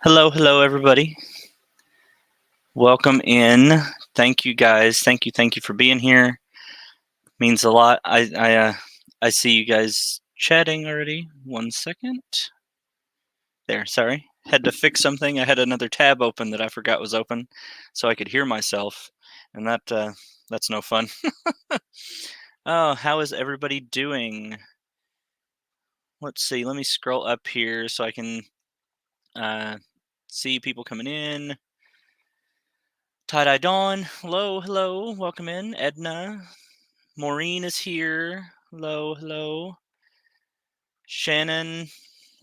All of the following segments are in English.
Hello, hello, everybody. Welcome in. Thank you, guys. Thank you for being here. Means a lot. I see you guys chatting already. 1 second. There. Sorry, had to fix something. I had another tab open that I forgot was open, so I could hear myself, and that's no fun. Oh, how is everybody doing? Let's see. Let me scroll up here so I can see people coming in. Tie-dye Dawn, hello, hello, welcome in. Edna, Maureen is here, hello, hello. Shannon,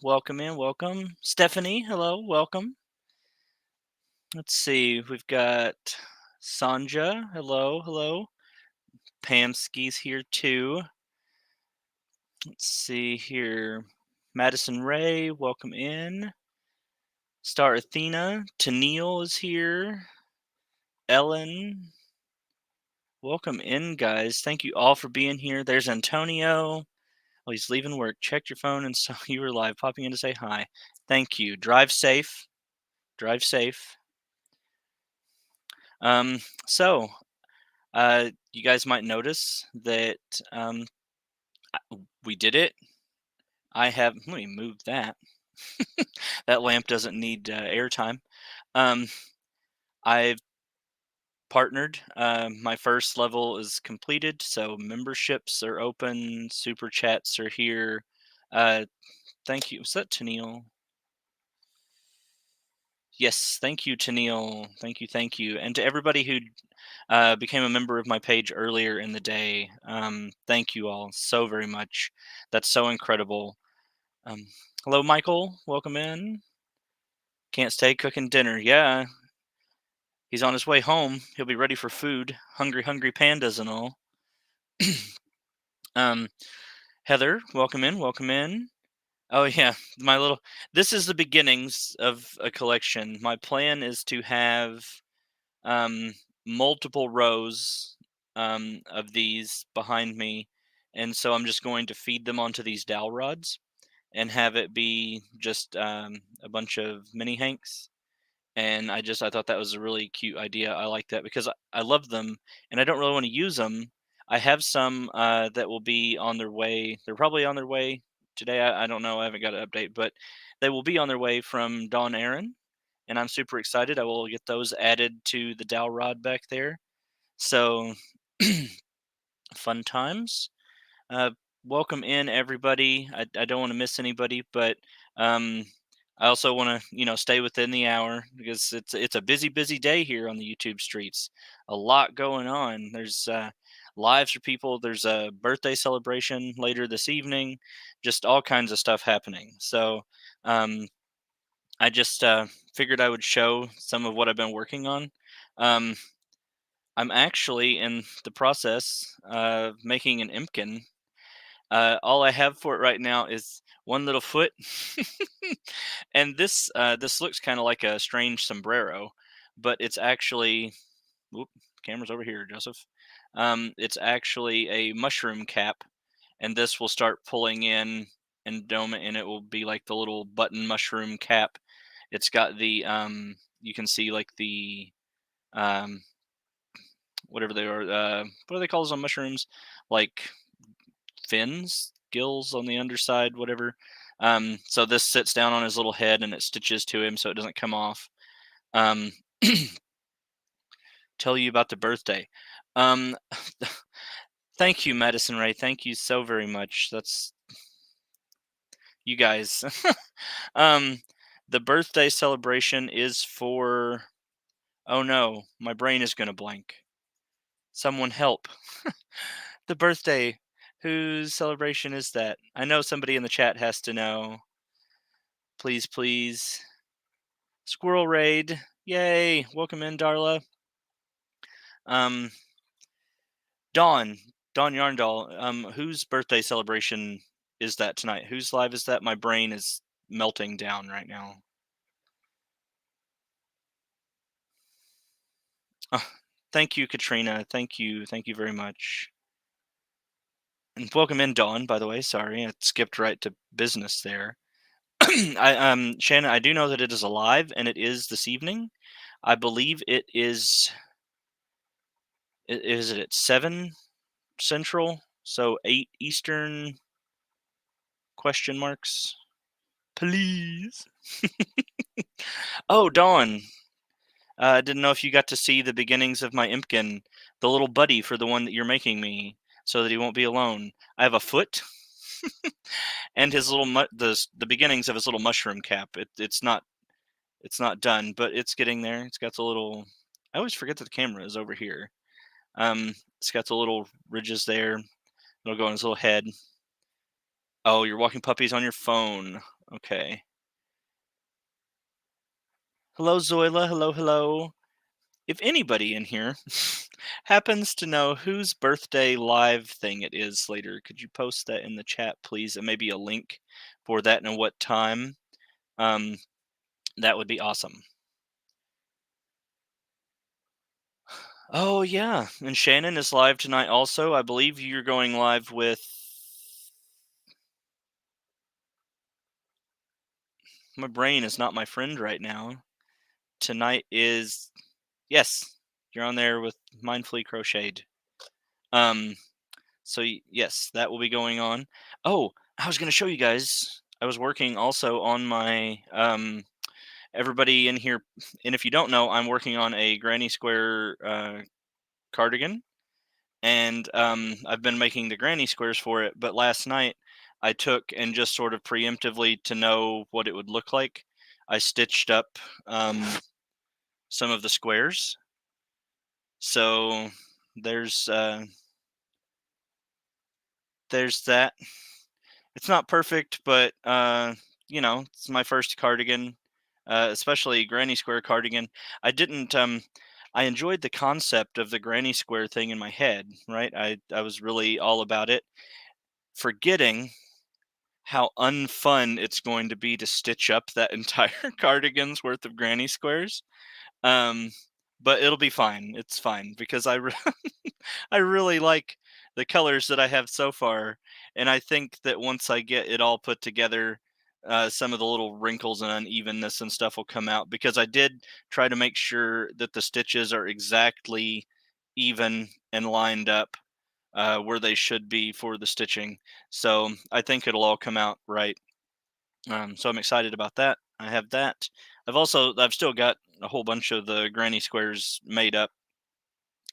welcome in, welcome. Stephanie, hello, welcome. Let's see, we've got Sanja, hello, hello. Pamski's here too. Let's see here. Madison Ray, welcome in. Star Athena, Tennille is here. Ellen, welcome in, guys. Thank you all for being here. There's Antonio. Oh, he's leaving work. Checked your phone and saw you were live. Popping in to say hi. Thank you. Drive safe. Drive safe. So, you guys might notice that we did it. Let me move that. That lamp doesn't need airtime. I've partnered. My first level is completed, so memberships are open. Super chats are here. Thank you. Was that Tennille? Yes, thank you, Tennille. Thank you. And to everybody who became a member of my page earlier in the day, thank you all so very much. That's so incredible. Hello, Michael. Welcome in. Can't stay cooking dinner. Yeah, he's on his way home. He'll be ready for food. Hungry, hungry pandas and all. Heather, welcome in. Welcome in. Oh yeah, this is the beginnings of a collection. My plan is to have multiple rows of these behind me, and so I'm just going to feed them onto these dowel rods and have it be just a bunch of mini hanks. And I thought that was a really cute idea. I like that because I love them, and I don't really want to use them. I have some that will be on their way. They're probably on their way today. I don't know. I haven't got an update, but they will be on their way from Dawn Aaron, and I'm super excited. I will get those added to the dowel rod back there. So fun times. Welcome in everybody. I don't want to miss anybody, but I also want to stay within the hour because it's a busy day here on the YouTube streets. A lot going on. There's lives for people. There's a birthday celebration later this evening. Just all kinds of stuff happening. So I just figured I would show some of what I've been working on. I'm actually in the process of making an Imkin. All I have for it right now is one little foot, and this looks kind of like a strange sombrero, but it's actually. Whoop, camera's over here, Joseph. It's actually a mushroom cap, and this will start pulling in and dome it, and it will be like the little button mushroom cap. It's got the you can see like the um, whatever they are. What do they call those on mushrooms? Like fins, gills on the underside, whatever. So this sits down on his little head and it stitches to him so it doesn't come off. Um, tell you about the birthday. Um, thank you, Madison Ray. Thank you so very much. That's you guys. The birthday celebration is for. Oh no, my brain is gonna blank. Someone help. The birthday. Whose celebration is that? I know somebody in the chat has to know. Please, please. Squirrel Raid. Yay. Welcome in, Darla. Um, Dawn Yarndall. Whose birthday celebration is that tonight? Whose live is that? My brain is melting down right now. Thank you, Katrina. Thank you very much. And welcome in, Dawn, by the way. Sorry, I skipped right to business there. Shannon, I do know that it is alive and it is this evening. I believe it is. Is it at 7 Central? So 8 Eastern? Question marks. Please. Oh, Dawn. I didn't know if you got to see the beginnings of my Impkin, the little buddy for the one that you're making me, so that he won't be alone. I have a foot, and his little the beginnings of his little mushroom cap. It's not done, but it's getting there. It's got the little. I always forget that the camera is over here. It's got the little ridges there. It'll go on his little head. Oh, you're walking puppies on your phone. Okay. Hello, Zoila. Hello, hello. If anybody in here happens to know whose birthday live thing it is later, could you post that in the chat, please? And maybe a link for that and what time. Um, that would be awesome. Oh, yeah. And Shannon is live tonight also. I believe you're going live with. My brain is not my friend right now. Tonight is. Yes, you're on there with Mindfully Crocheted. So yes, that will be going on. Oh, I was going to show you guys. I was working also on my everybody in here, and if you don't know, I'm working on a Granny Square cardigan, and I've been making the granny squares for it. But last night, I took and just sort of preemptively to know what it would look like. I stitched up some of the squares. So there's that. It's not perfect, but it's my first cardigan, especially granny square cardigan. I didn't. I enjoyed the concept of the granny square thing in my head. Right, I was really all about it, forgetting how unfun it's going to be to stitch up that entire cardigan's worth of granny squares. Um, but it'll be fine. It's fine because I really like the colors that I have so far, and I think that once I get it all put together, some of the little wrinkles and unevenness and stuff will come out, because I did try to make sure that the stitches are exactly even and lined up where they should be for the stitching. So I think it'll all come out right. So I'm excited about that. I have that. I've still got a whole bunch of the granny squares made up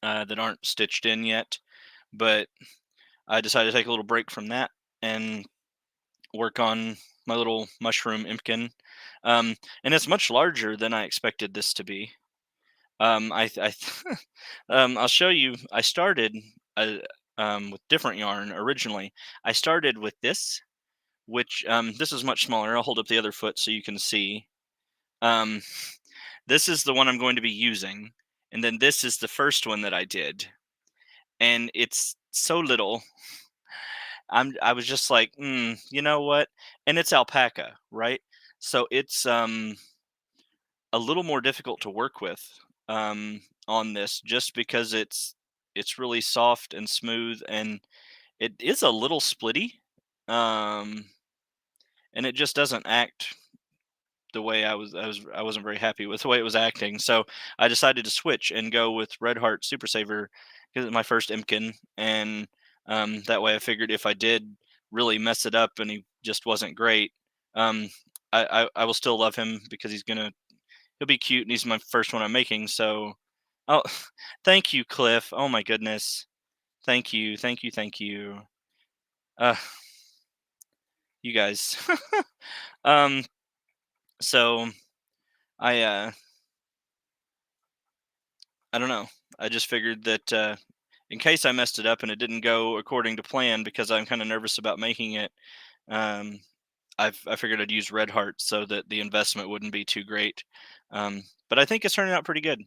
that aren't stitched in yet, but I decided to take a little break from that and work on my little mushroom impkin. And it's much larger than I expected this to be. I'll show you. I started with different yarn originally. I started with this, which this is much smaller. I'll hold up the other foot so you can see. Um, this is the one I'm going to be using, and then this is the first one that I did, and it's so little. I was just like, you know what? And it's alpaca, right? So it's a little more difficult to work with on this, just because it's really soft and smooth, and it is a little splitty, um, and it just doesn't act the way I wasn't very happy with the way it was acting. So I decided to switch and go with Red Heart Super Saver because it's my first Imkin, and that way I figured if I did really mess it up and he just wasn't great, um, I will still love him because he'll be cute and he's my first one I'm making. So, oh, thank you, Cliff. Oh my goodness, thank you, thank you, thank you. Uh, you guys. um, so I I don't know. I just figured that in case I messed it up and it didn't go according to plan, because I'm kind of nervous about making it, um, I figured I'd use Red Heart so that the investment wouldn't be too great. But I think it's turning out pretty good.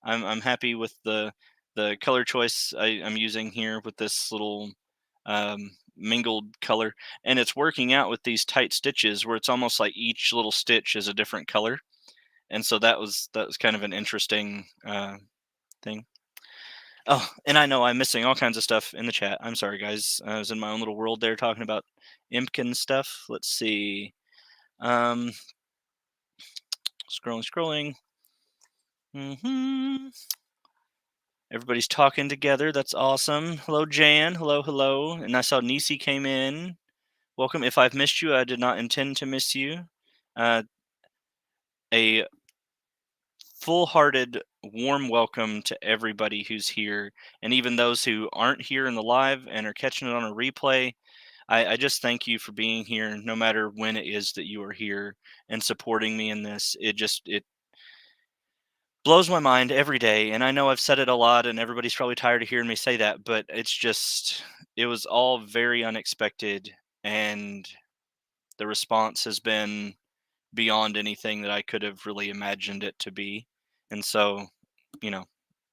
I'm happy with the color choice I'm using here with this little mingled color, and it's working out with these tight stitches where it's almost like each little stitch is a different color, and so that was kind of an interesting thing. Oh, and I know I'm missing all kinds of stuff in the chat. I'm sorry, guys. I was in my own little world there talking about Impkin stuff. Let's see. Um, scrolling. Hmm. Everybody's talking together. That's awesome. Hello, Jan. Hello. And I saw Nisi came in. Welcome. If I've missed you, I did not intend to miss you. Uh, a full-hearted, warm welcome to everybody who's here, and even those who aren't here in the live and are catching it on a replay. I just thank you for being here, no matter when it is that you are here and supporting me in this. It blows my mind every day, and I know I've said it a lot, and everybody's probably tired of hearing me say that, but it was all very unexpected, and the response has been beyond anything that I could have really imagined it to be. And so, you know,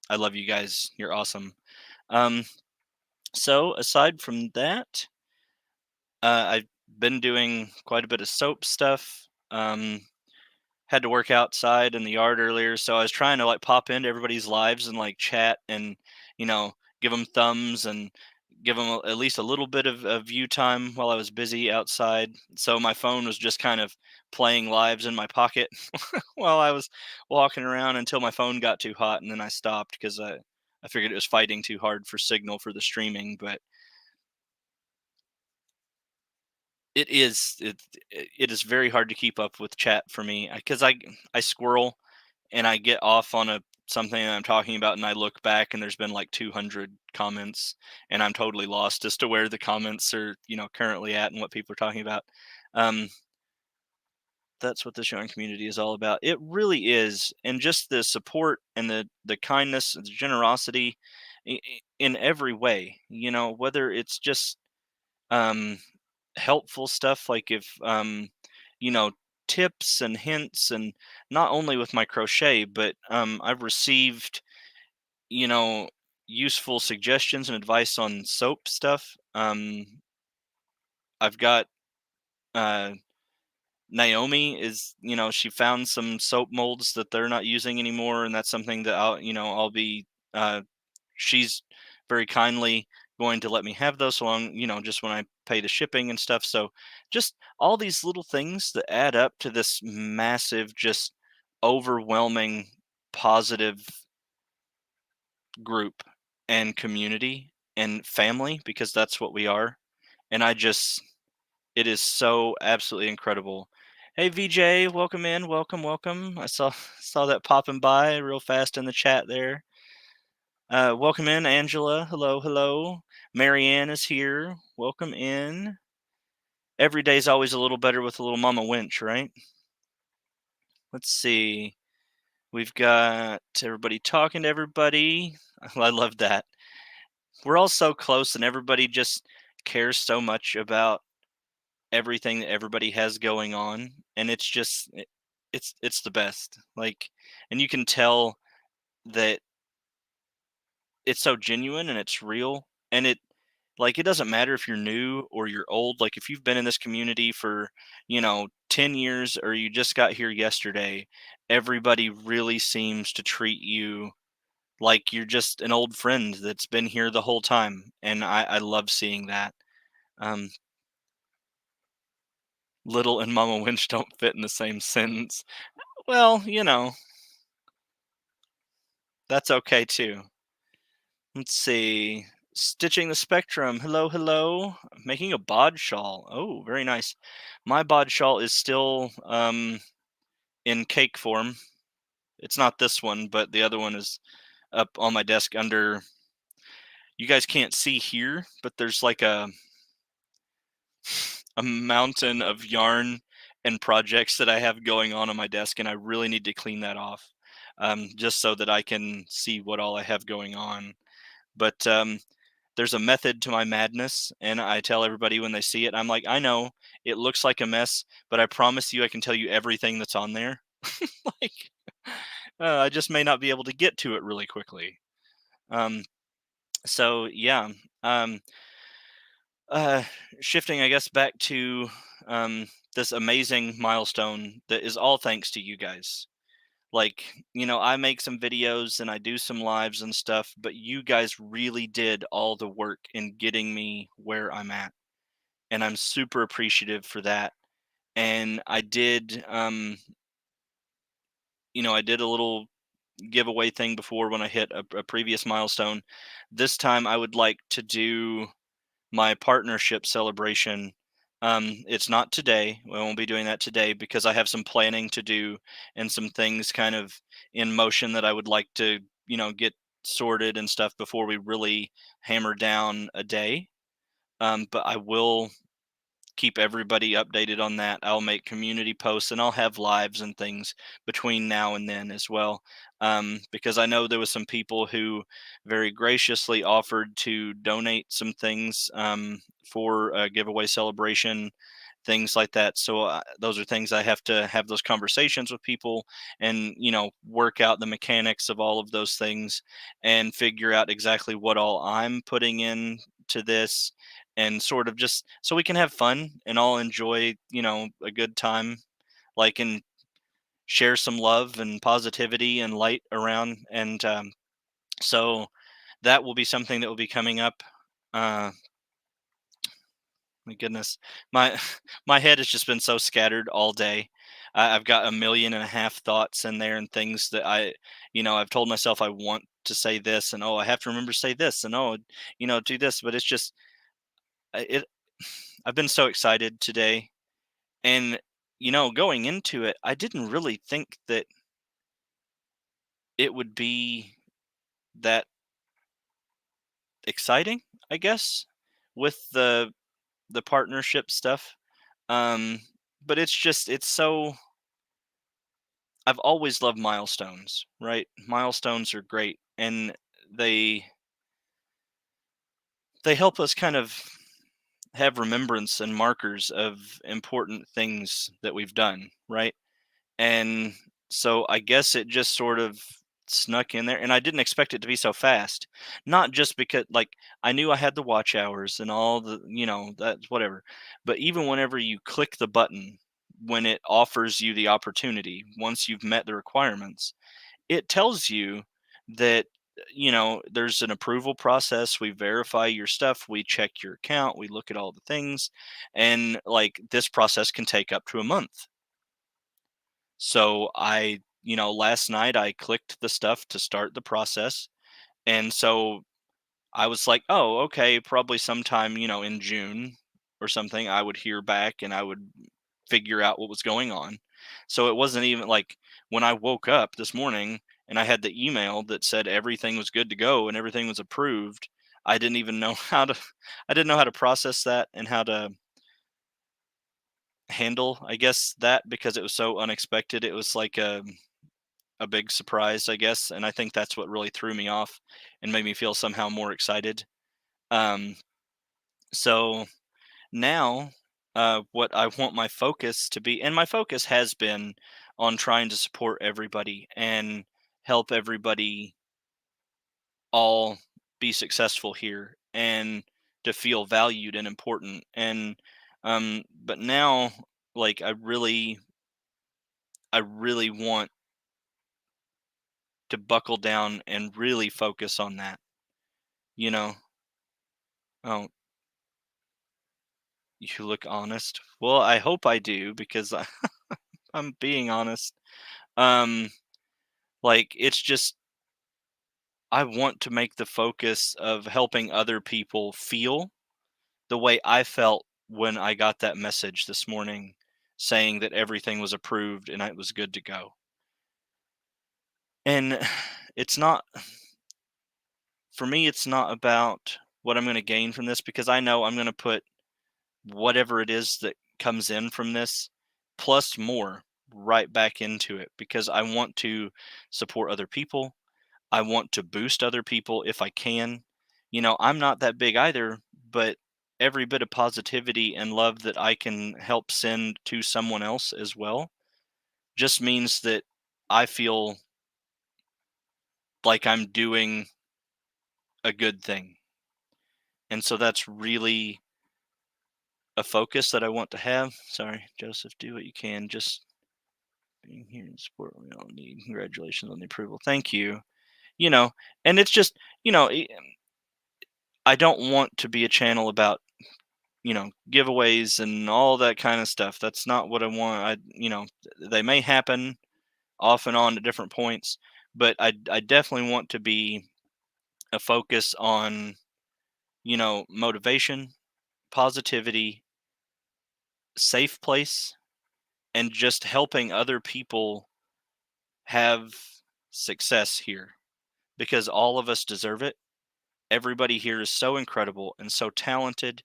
I love you guys. You're awesome. Um, so aside from that, I've been doing quite a bit of soap stuff. Had to work outside in the yard earlier, so I was trying to like pop into everybody's lives and like chat and give them thumbs and give them at least a little bit of view time while I was busy outside. So my phone was just kind of playing lives in my pocket while I was walking around until my phone got too hot, and then I stopped because I figured it was fighting too hard for signal for the streaming. But it is very hard to keep up with chat for me because I squirrel and I get off on a something that I'm talking about and I look back and there's been like 200 comments and I'm totally lost as to where the comments are, currently at and what people are talking about. Um, that's what this young community is all about. It really is, and just the support and the kindness, the generosity, in every way. Whether it's just um, helpful stuff like if you know tips and hints, and not only with my crochet, but I've received you know useful suggestions and advice on soap stuff. I've got uh Naomi is, she found some soap molds that they're not using anymore, and that's something that I'll be uh she's very kindly going to let me have those along, just when I pay the shipping and stuff. So just all these little things that add up to this massive, just overwhelming positive group and community and family, because that's what we are. And it is so absolutely incredible. Hey VJ, welcome in, welcome. I saw that popping by real fast in the chat there. Welcome in, Angela. Hello. Marianne is here. Welcome in. Every day's always a little better with a little Mama Winch, right? Let's see. We've got everybody talking to everybody. I love that. We're all so close, and everybody just cares so much about everything that everybody has going on, and it's the best. Like, and you can tell that it's so genuine and it's real, and it doesn't matter if you're new or you're old. Like, if you've been in this community for 10 years or you just got here yesterday, everybody really seems to treat you like you're just an old friend that's been here the whole time, and I love seeing that. um Little and Mama Winch don't fit in the same sentence. Well, that's okay too. Let's see. Stitching the Spectrum. Hello. Making a bod shawl. Oh, very nice. My bod shawl is still in cake form. It's not this one, but the other one is up on my desk under. You guys can't see here, but there's like a mountain of yarn and projects that I have going on my desk, and I really need to clean that off, just so that I can see what all I have going on. But there's a method to my madness, and I tell everybody when they see it, I'm like, I know it looks like a mess, but I promise you I can tell you everything that's on there. Like, I just may not be able to get to it really quickly. So yeah. um, uh, Shifting, I guess, back to this amazing milestone that is all thanks to you guys. Like, I make some videos and I do some lives and stuff, but you guys really did all the work in getting me where I'm at. And I'm super appreciative for that. and I did, I did a little giveaway thing before when I hit a previous milestone. This time I would like to do my partnership celebration. It's not today. We won't be doing that today because I have some planning to do and some things kind of in motion that I would like to, get sorted and stuff before we really hammer down a day. But I will keep everybody updated on that. I'll make community posts and I'll have lives and things between now and then as well. Because I know there was some people who very graciously offered to donate some things for a giveaway celebration, things like that. So those are things I have to have those conversations with people and, work out the mechanics of all of those things and figure out exactly what all I'm putting in to this, and sort of just so we can have fun and all enjoy, a good time, like, and share some love and positivity and light around. And so that will be something that will be coming up. Uh, my goodness, my my head has just been so scattered all day. I've got a million and a half thoughts in there and things that I've told myself I want to say this, and oh, I have to remember to say this, and oh, do this, but it's just it. I've been so excited today. And, going into it, I didn't really think that it would be that exciting, I guess, with the partnership stuff. Um, but it's so I've always loved milestones, right? Milestones are great, and they they help us kind of have remembrance and markers of important things that we've done, right? And so I guess it just sort of snuck in there, and I didn't expect it to be so fast. Not just because, like, I knew I had the watch hours and all the, that's whatever. But even whenever you click the button, when it offers you the opportunity, once you've met the requirements, it tells you that, there's an approval process. We verify your stuff, we check your account, we look at all the things, and like this process can take up to a month. So last night I clicked the stuff to start the process. And so I was like, oh, okay, probably sometime, in June or something, I would hear back and I would figure out what was going on. So it wasn't even like when I woke up this morning and I had the email that said everything was good to go and everything was approved. I didn't even know I didn't know how to process that and how to handle, I guess, that because it was so unexpected. It was like a big surprise, I guess, and I think that's what really threw me off and made me feel somehow more excited. Um, so now, what I want my focus to be, and my focus has been on trying to support everybody and help everybody all be successful here and to feel valued and important. And but now, like, I really want to buckle down and really focus on that. You know, oh, you look honest. Well, I hope I do because I'm being honest. Um, like it's just I want to make the focus of helping other people feel the way I felt when I got that message this morning saying that everything was approved and it was good to go. And it's not for me, it's not about what I'm going to gain from this because I know I'm going to put whatever it is that comes in from this plus more right back into it because I want to support other people. I want to boost other people if I can. I'm not that big either, but every bit of positivity and love that I can help send to someone else as well just means that I feel like I'm doing a good thing. And so that's really a focus that I want to have. Sorry, Joseph, do what you can. Just being here and support we all need. Congratulations on the approval. Thank you. You know, and it's just, I don't want to be a channel about, giveaways and all that kind of stuff. That's not what I want. They may happen off and on at different points, but I definitely want to be a focus on, motivation, positivity, safe place, and just helping other people have success here because all of us deserve it. Everybody here is so incredible and so talented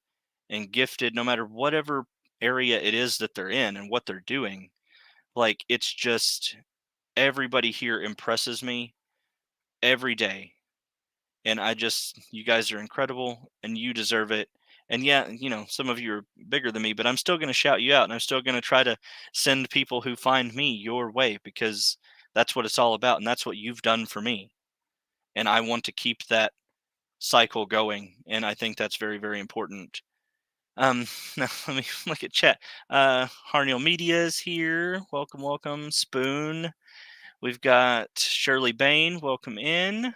and gifted, no matter whatever area it is that they're in and what they're doing. Like, it's just everybody here impresses me every day. And you guys are incredible and you deserve it. And yeah, some of you are bigger than me, but I'm still going to shout you out and I'm still going to try to send people who find me your way because that's what it's all about. And that's what you've done for me. And I want to keep that cycle going. And I think that's very, very important. Now let me look at chat. Harniel Media is here. Welcome, welcome. Spoon. We've got Shirley Bain. Welcome in.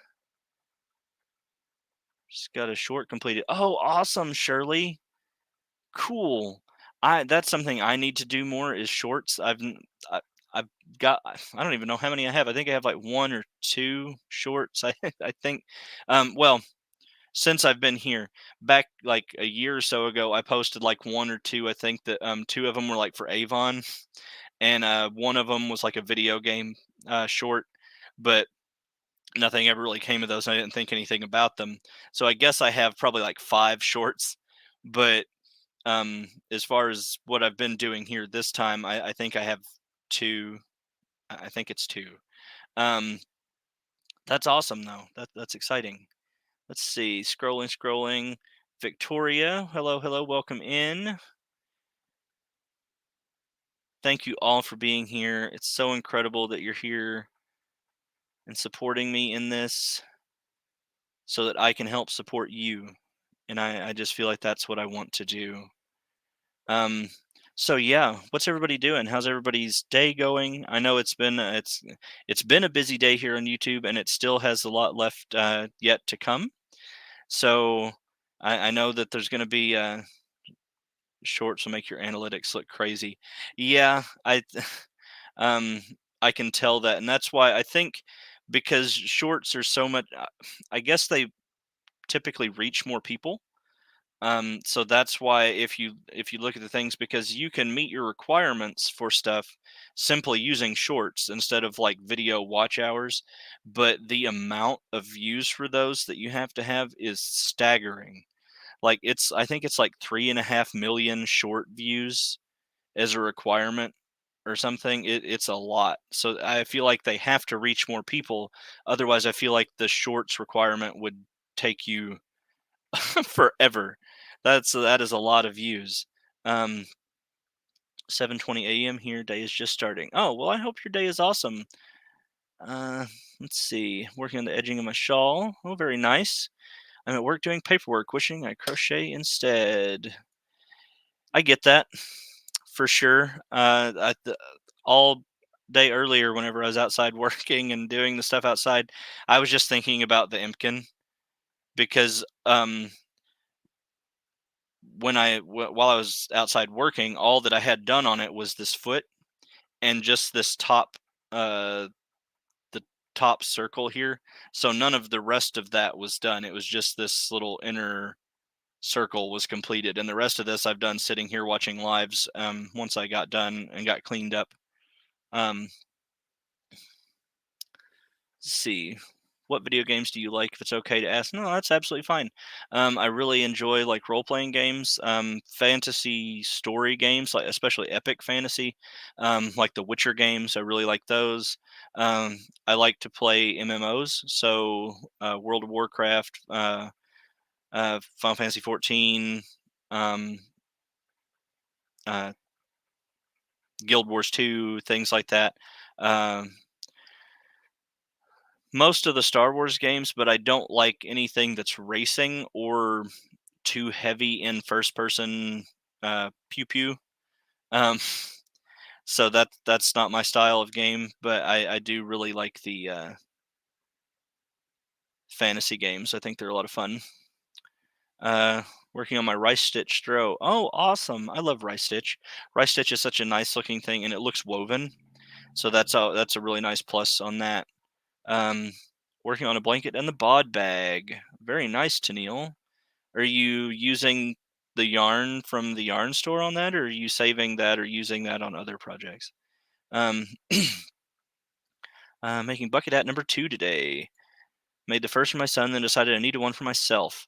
Just got a short completed. Oh, awesome, Shirley. Cool. That's something I need to do more is shorts. I've got I don't even know how many I have. I think I have like one or two shorts. I think well, since I've been here, back like a year or so ago, I posted like one or two. I think that two of them were like for Avon, and one of them was like a video game short, but nothing ever really came of those. I didn't think anything about them, so I guess I have probably like five shorts. But as far as what I've been doing here this time, I think I have two. I think it's two. Um, that's awesome though. That's exciting. Let's see. Scrolling, scrolling. Victoria, hello, hello, welcome in. Thank you all for being here. It's so incredible that you're here and supporting me in this so that I can help support you. And I just feel like that's what I want to do. So yeah, what's everybody doing? How's everybody's day going? I know it's been a busy day here on YouTube, and it still has a lot left yet to come. So I know that there's going to be shorts will make your analytics look crazy. Yeah, um, I can tell that, and that's why I think because shorts are so much. I guess they typically reach more people. So that's why if you look at the things, because you can meet your requirements for stuff simply using shorts instead of like video watch hours, but the amount of views for those that you have to have is staggering. Like I think it's like 3.5 million short views as a requirement or something. It's a lot. So I feel like they have to reach more people. Otherwise, I feel like the shorts requirement would take you forever. That is a lot of views. 7:20 a.m. here. Day is just starting. Oh well, I hope your day is awesome. Let's see. Working on the edging of my shawl. Oh, very nice. I'm at work doing paperwork. Wishing I crochet instead. I get that for sure. All day earlier, whenever I was outside working and doing the stuff outside, I was just thinking about the Impkin because while I was outside working, all that I had done on it was this foot and just this uh the top circle here. So none of the rest of that was done. It was just this little inner circle was completed, and the rest of this I've done sitting here watching lives. Once I got done and got cleaned up. Um, let's see. What video games do you like? If it's okay to ask, no, that's absolutely fine. I really enjoy like role playing games, fantasy story games, like especially epic fantasy, like the Witcher games. I really like those. I like to play MMOs, so World of Warcraft, Final Fantasy 14, um, uh, Guild Wars 2, things like that. Um, most of the Star Wars games, but I don't like anything that's racing or too heavy in first person pew pew. Um, so that's not my style of game, but I do really like the fantasy games. I think they're a lot of fun. Working on my rice stitch throw. Oh, awesome. I love rice stitch. Rice stitch is such a nice looking thing and it looks woven. So that's a really nice plus on that. Um, Working on a blanket and the bod bag. Very nice, Tennille. Are you using the yarn from the yarn store on that, or are you saving that or using that on other projects? Um, Making bucket hat number 2 today. Made the first for my son, then decided I needed one for myself.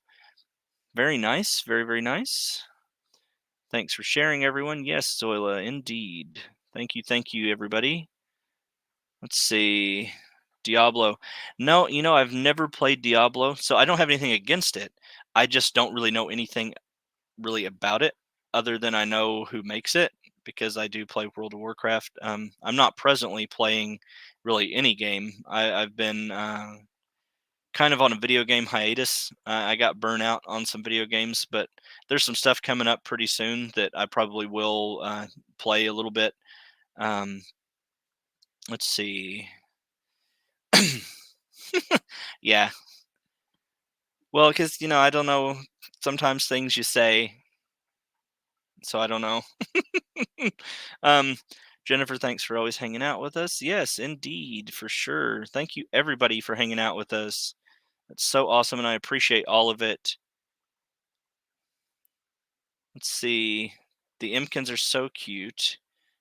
Very nice. Very, very nice. Thanks for sharing, everyone. Yes, Zoila, indeed. Thank you, everybody. Let's see. Diablo. No, I've never played Diablo, so I don't have anything against it. I just don't really know anything really about it other than I know who makes it because I do play World of Warcraft. I'm not presently playing really any game. I've been kind of on a video game hiatus. I got burnt out on some video games, but there's some stuff coming up pretty soon that I probably will play a little bit. Um, let's see. Yeah. Well, because, I don't know. Sometimes things you say, so I don't know. um, Jennifer, thanks for always hanging out with us. Yes, indeed, for sure. Thank you, everybody, for hanging out with us. That's so awesome, and I appreciate all of it. Let's see. The Imkins are so cute.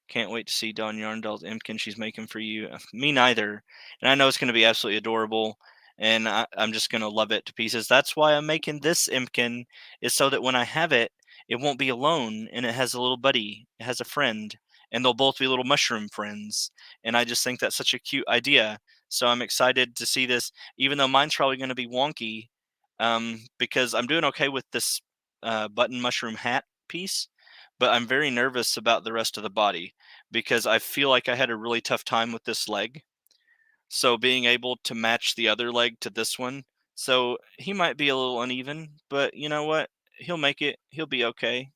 Can't wait to see Dawn Yarndall's Imkin she's making for you. Me neither. And I know it's going to be absolutely adorable. And I'm just going to love it to pieces. That's why I'm making this Imkin, is so that when I have it, it won't be alone. And it has a little buddy. It has a friend. And they'll both be little mushroom friends. And I just think that's such a cute idea. So I'm excited to see this, even though mine's probably going to be wonky, because I'm doing okay with this button mushroom hat piece, but I'm very nervous about the rest of the body because I feel like I had a really tough time with this leg. So being able to match the other leg to this one, so he might be a little uneven, but you know what? He'll make it. He'll be okay.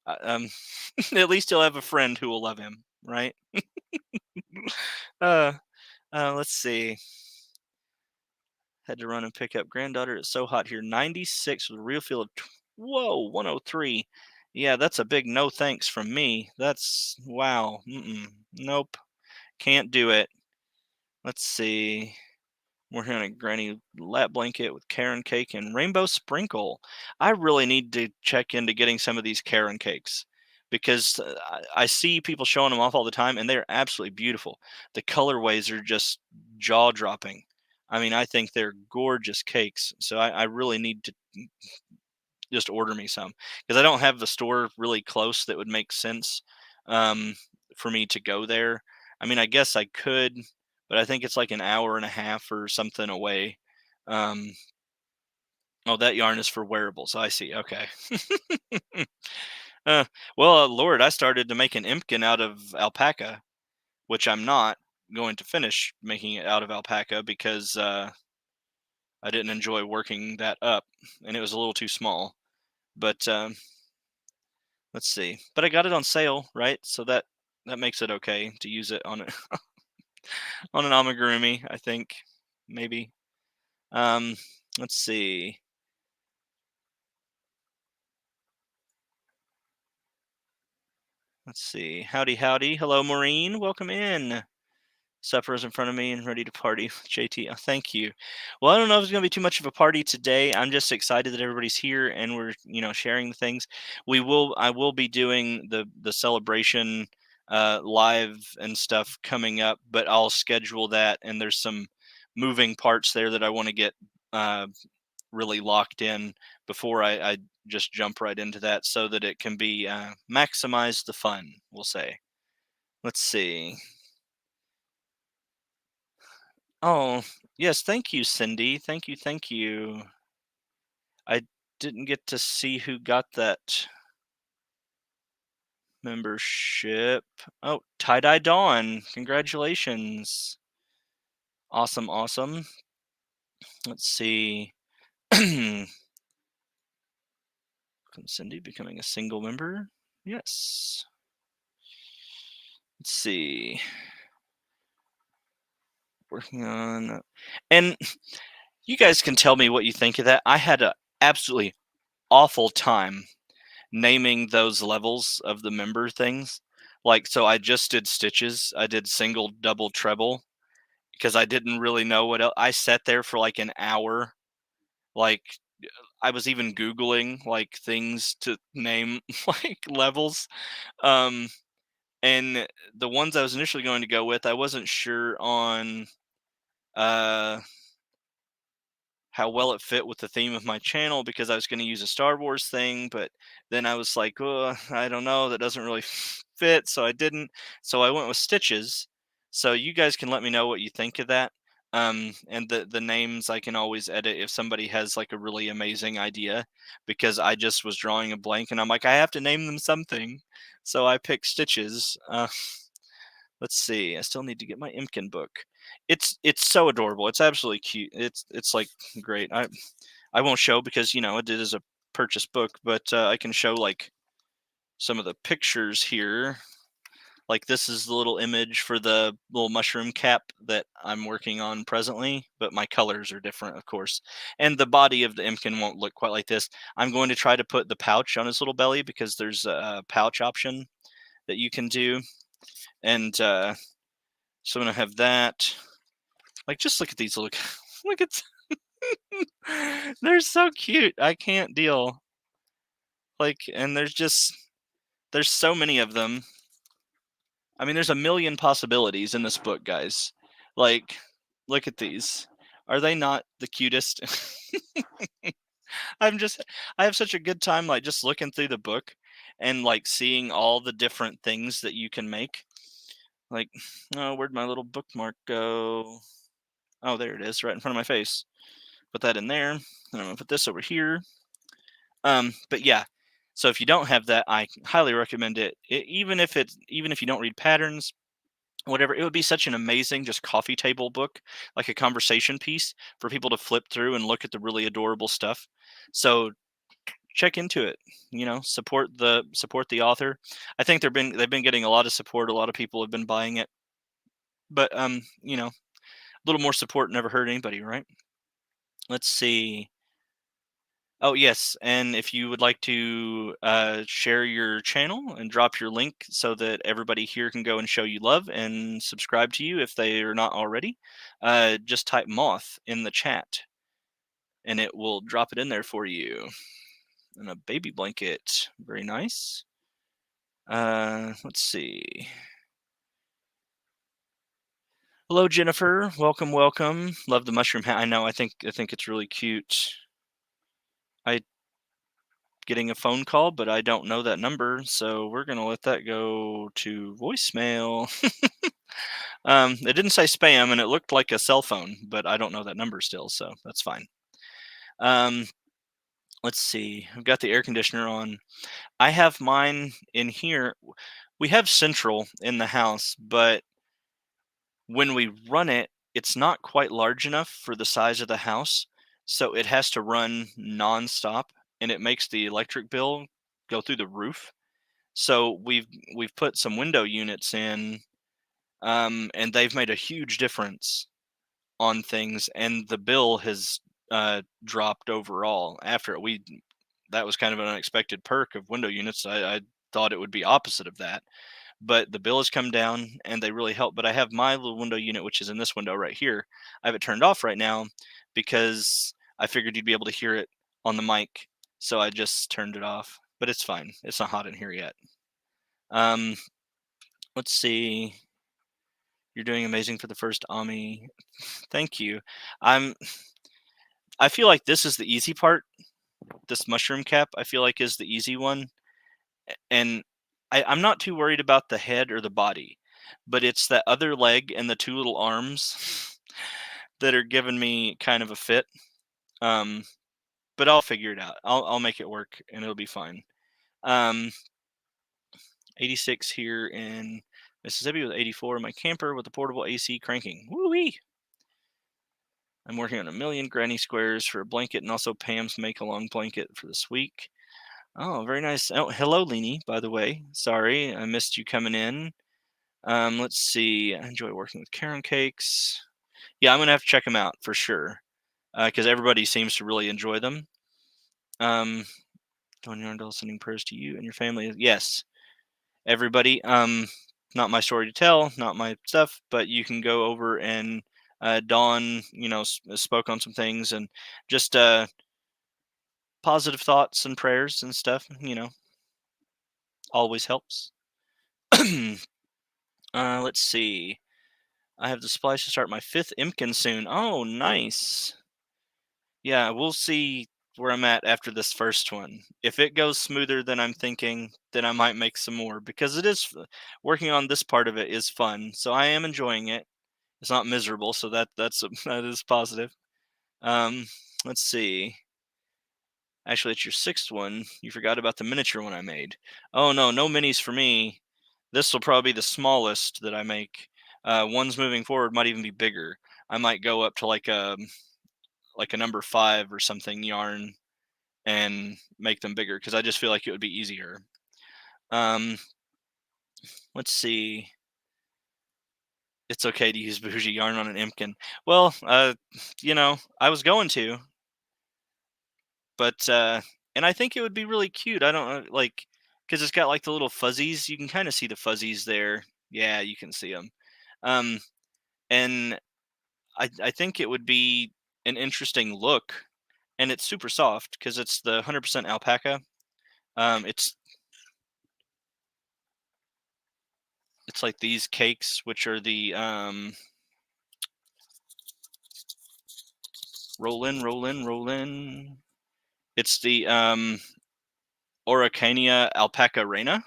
At least he'll have a friend who will love him, right? uh, let's see. Had to run and pick up granddaughter. It's so hot here. 96 with a real feel of whoa, 103. Yeah, that's a big no thanks from me. That's wow. Nope. Can't do it. Let's see. We're here on a granny lap blanket with Karen cake and rainbow sprinkle. I really need to check into getting some of these Karen cakes because I see people showing them off all the time and they're absolutely beautiful. The colorways are just jaw dropping. I mean, I think they're gorgeous cakes. So I really need to just order me some because I don't have the store really close that would make sense um, for me to go there. I mean, I guess I could, but I think it's like an hour and a half or something away. Um, oh, that yarn is for wearables. I see. Okay. uh, well, Lord, I started to make an Impkin out of alpaca, which I'm not going to finish making it out of alpaca because I didn't enjoy working that up and it was a little too small. But let's see. But I got it on sale, right? So that makes it okay to use it on on an amigurumi, I think. Maybe. Um, let's see. Let's see. Howdy, howdy. Hello, Maureen. Welcome in. Supper is in front of me and ready to party with JT. Oh, thank you. Well, I don't know if it's going to be too much of a party today. I'm just excited that everybody's here and we're, sharing the things. I will be doing the celebration live and stuff coming up, but I'll schedule that and there's some moving parts there that I want to get uh, really locked in before I just jump right into that so that it can be maximize the fun, we'll say. Let's see. Oh, yes, thank you, Cindy. Thank you, thank you. I didn't get to see who got that membership. Oh, Tie-Dye Dawn. Congratulations. Awesome, awesome. Let's see. Cindy becoming a single member. Yes. Let's see. Working on and you guys can tell me what you think of that. I had a absolutely awful time naming those levels of the member things. Like, so I just did stitches. I did single, double, treble because I didn't really know what else. I sat there for like an hour. Like, I was even Googling like things to name like levels. Um, and the ones I was initially going to go with, I wasn't sure on uh how well it fit with the theme of my channel because I was going to use a Star Wars thing, but then I was like, oh, I don't know, that doesn't really fit, so I didn't. So I went with stitches. So you guys can let me know what you think of that. And the names I can always edit if somebody has like a really amazing idea, because I just was drawing a blank and I'm like, I have to name them something. So I picked stitches. Let's see. I still need to get my Imkin book. It's so adorable. It's absolutely cute. It's like great. I won't show because it is a purchase book, but I can show like some of the pictures here. Like this is the little image for the little mushroom cap that I'm working on presently, but my colors are different, of course. And the body of the Imkin won't look quite like this. I'm going to try to put the pouch on his little belly because there's a pouch option that you can do. And so I'm gonna have that. Like, just look at these little. Look at. They're so cute. I can't deal. Like, and there's so many of them. I mean, there's a million possibilities in this book, guys. Like, look at these. Are they not the cutest? I'm just. I have such a good time, like just looking through the book, and like seeing all the different things that you can make. Like, oh, where'd my little bookmark go? Oh, there it is, right in front of my face. Put that in there. And I'm gonna put this over here. But yeah, so if you don't have that, I highly recommend it. Even if you don't read patterns, whatever, it would be such an amazing just coffee table book, like a conversation piece for people to flip through and look at the really adorable stuff. So check into it. Support the author. I think they've been getting a lot of support. A lot of people have been buying it, but a little more support never hurt anybody, right? Let's see. Oh, yes. And if you would like to share your channel and drop your link so that everybody here can go and show you love and subscribe to you if they are not already, just type Moth in the chat and it will drop it in there for you. And a baby blanket. Very nice. Let's see. Hello, Jennifer. Welcome, welcome. Love the mushroom hat. I know. I think it's really cute. I getting a phone call, but I don't know that number, so we're gonna let that go to voicemail. It didn't say spam, and it looked like a cell phone, but I don't know that number still, so that's fine. Um, let's see. I've got the air conditioner on. I have mine in here. We have central in the house, but when we run it, it's not quite large enough for the size of the house, so it has to run nonstop, and it makes the electric bill go through the roof. So we've put some window units in, and they've made a huge difference on things, and the bill has dropped overall after it. That was kind of an unexpected perk of window units. I thought it would be opposite of that, but the bill has come down and they really help. But I have my little window unit, which is in this window right here. I have it turned off right now because I figured you'd be able to hear it on the mic, so I just turned it off. But it's fine. It's not hot in here yet. Um, let's see. You're doing amazing for the first Ami. Thank you. I'm. I feel like this is the easy part. This mushroom cap, I feel like, is the easy one, and I'm not too worried about the head or the body, but it's that other leg and the two little arms that are giving me kind of a fit. Um, but I'll figure it out. I'll make it work, and it'll be fine. 86 here in Mississippi with 84 in my camper with the portable AC cranking. Woo-wee! I'm working on a million granny squares for a blanket and also Pam's make-along blanket for this week. Oh, very nice. Oh, hello, Leanie, by the way. Sorry, I missed you coming in. Let's see. I enjoy working with Karen cakes. Yeah, I'm going to have to check them out for sure because everybody seems to really enjoy them. Don Yarndale sending prayers to you and your family. Yes, everybody. Not my story to tell, not my stuff, but you can go over and Dawn, spoke on some things and just positive thoughts and prayers and stuff. Always helps. Let's see. I have the supplies to start my 5th Imkin soon. Oh, nice. Yeah, we'll see where I'm at after this first one. If it goes smoother than I'm thinking, then I might make some more because it is working on this part of it is fun. So I am enjoying it. It's not miserable, so that is positive. Let's see. Actually, it's your 6th one. You forgot about the miniature one I made. Oh no, no minis for me. This will probably be the smallest that I make. Ones moving forward might even be bigger. I might go up to like a number 5 or something yarn and make them bigger because I just feel like it would be easier. Let's see. It's okay to use bougie yarn on an Imkin. Well, I was going to, but and I think it would be really cute. I don't know, like, because it's got like the little fuzzies. You can kind of see the fuzzies there. Yeah, you can see them. Um, and I think it would be an interesting look, and it's super soft because it's the 100% alpaca. It's like these cakes, which are the roll in, roll in, roll in. It's the Oricania alpaca reina.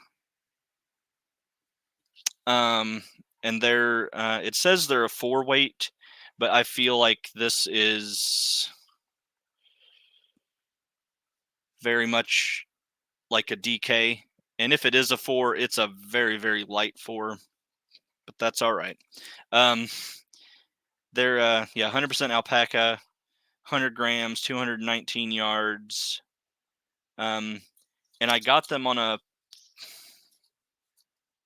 And they're it says they're a 4 weight, but I feel like this is very much like a DK. And if it is a 4, it's a very, very light 4, but that's all right. They're 100% alpaca, 100 grams, 219 yards. And I got them on I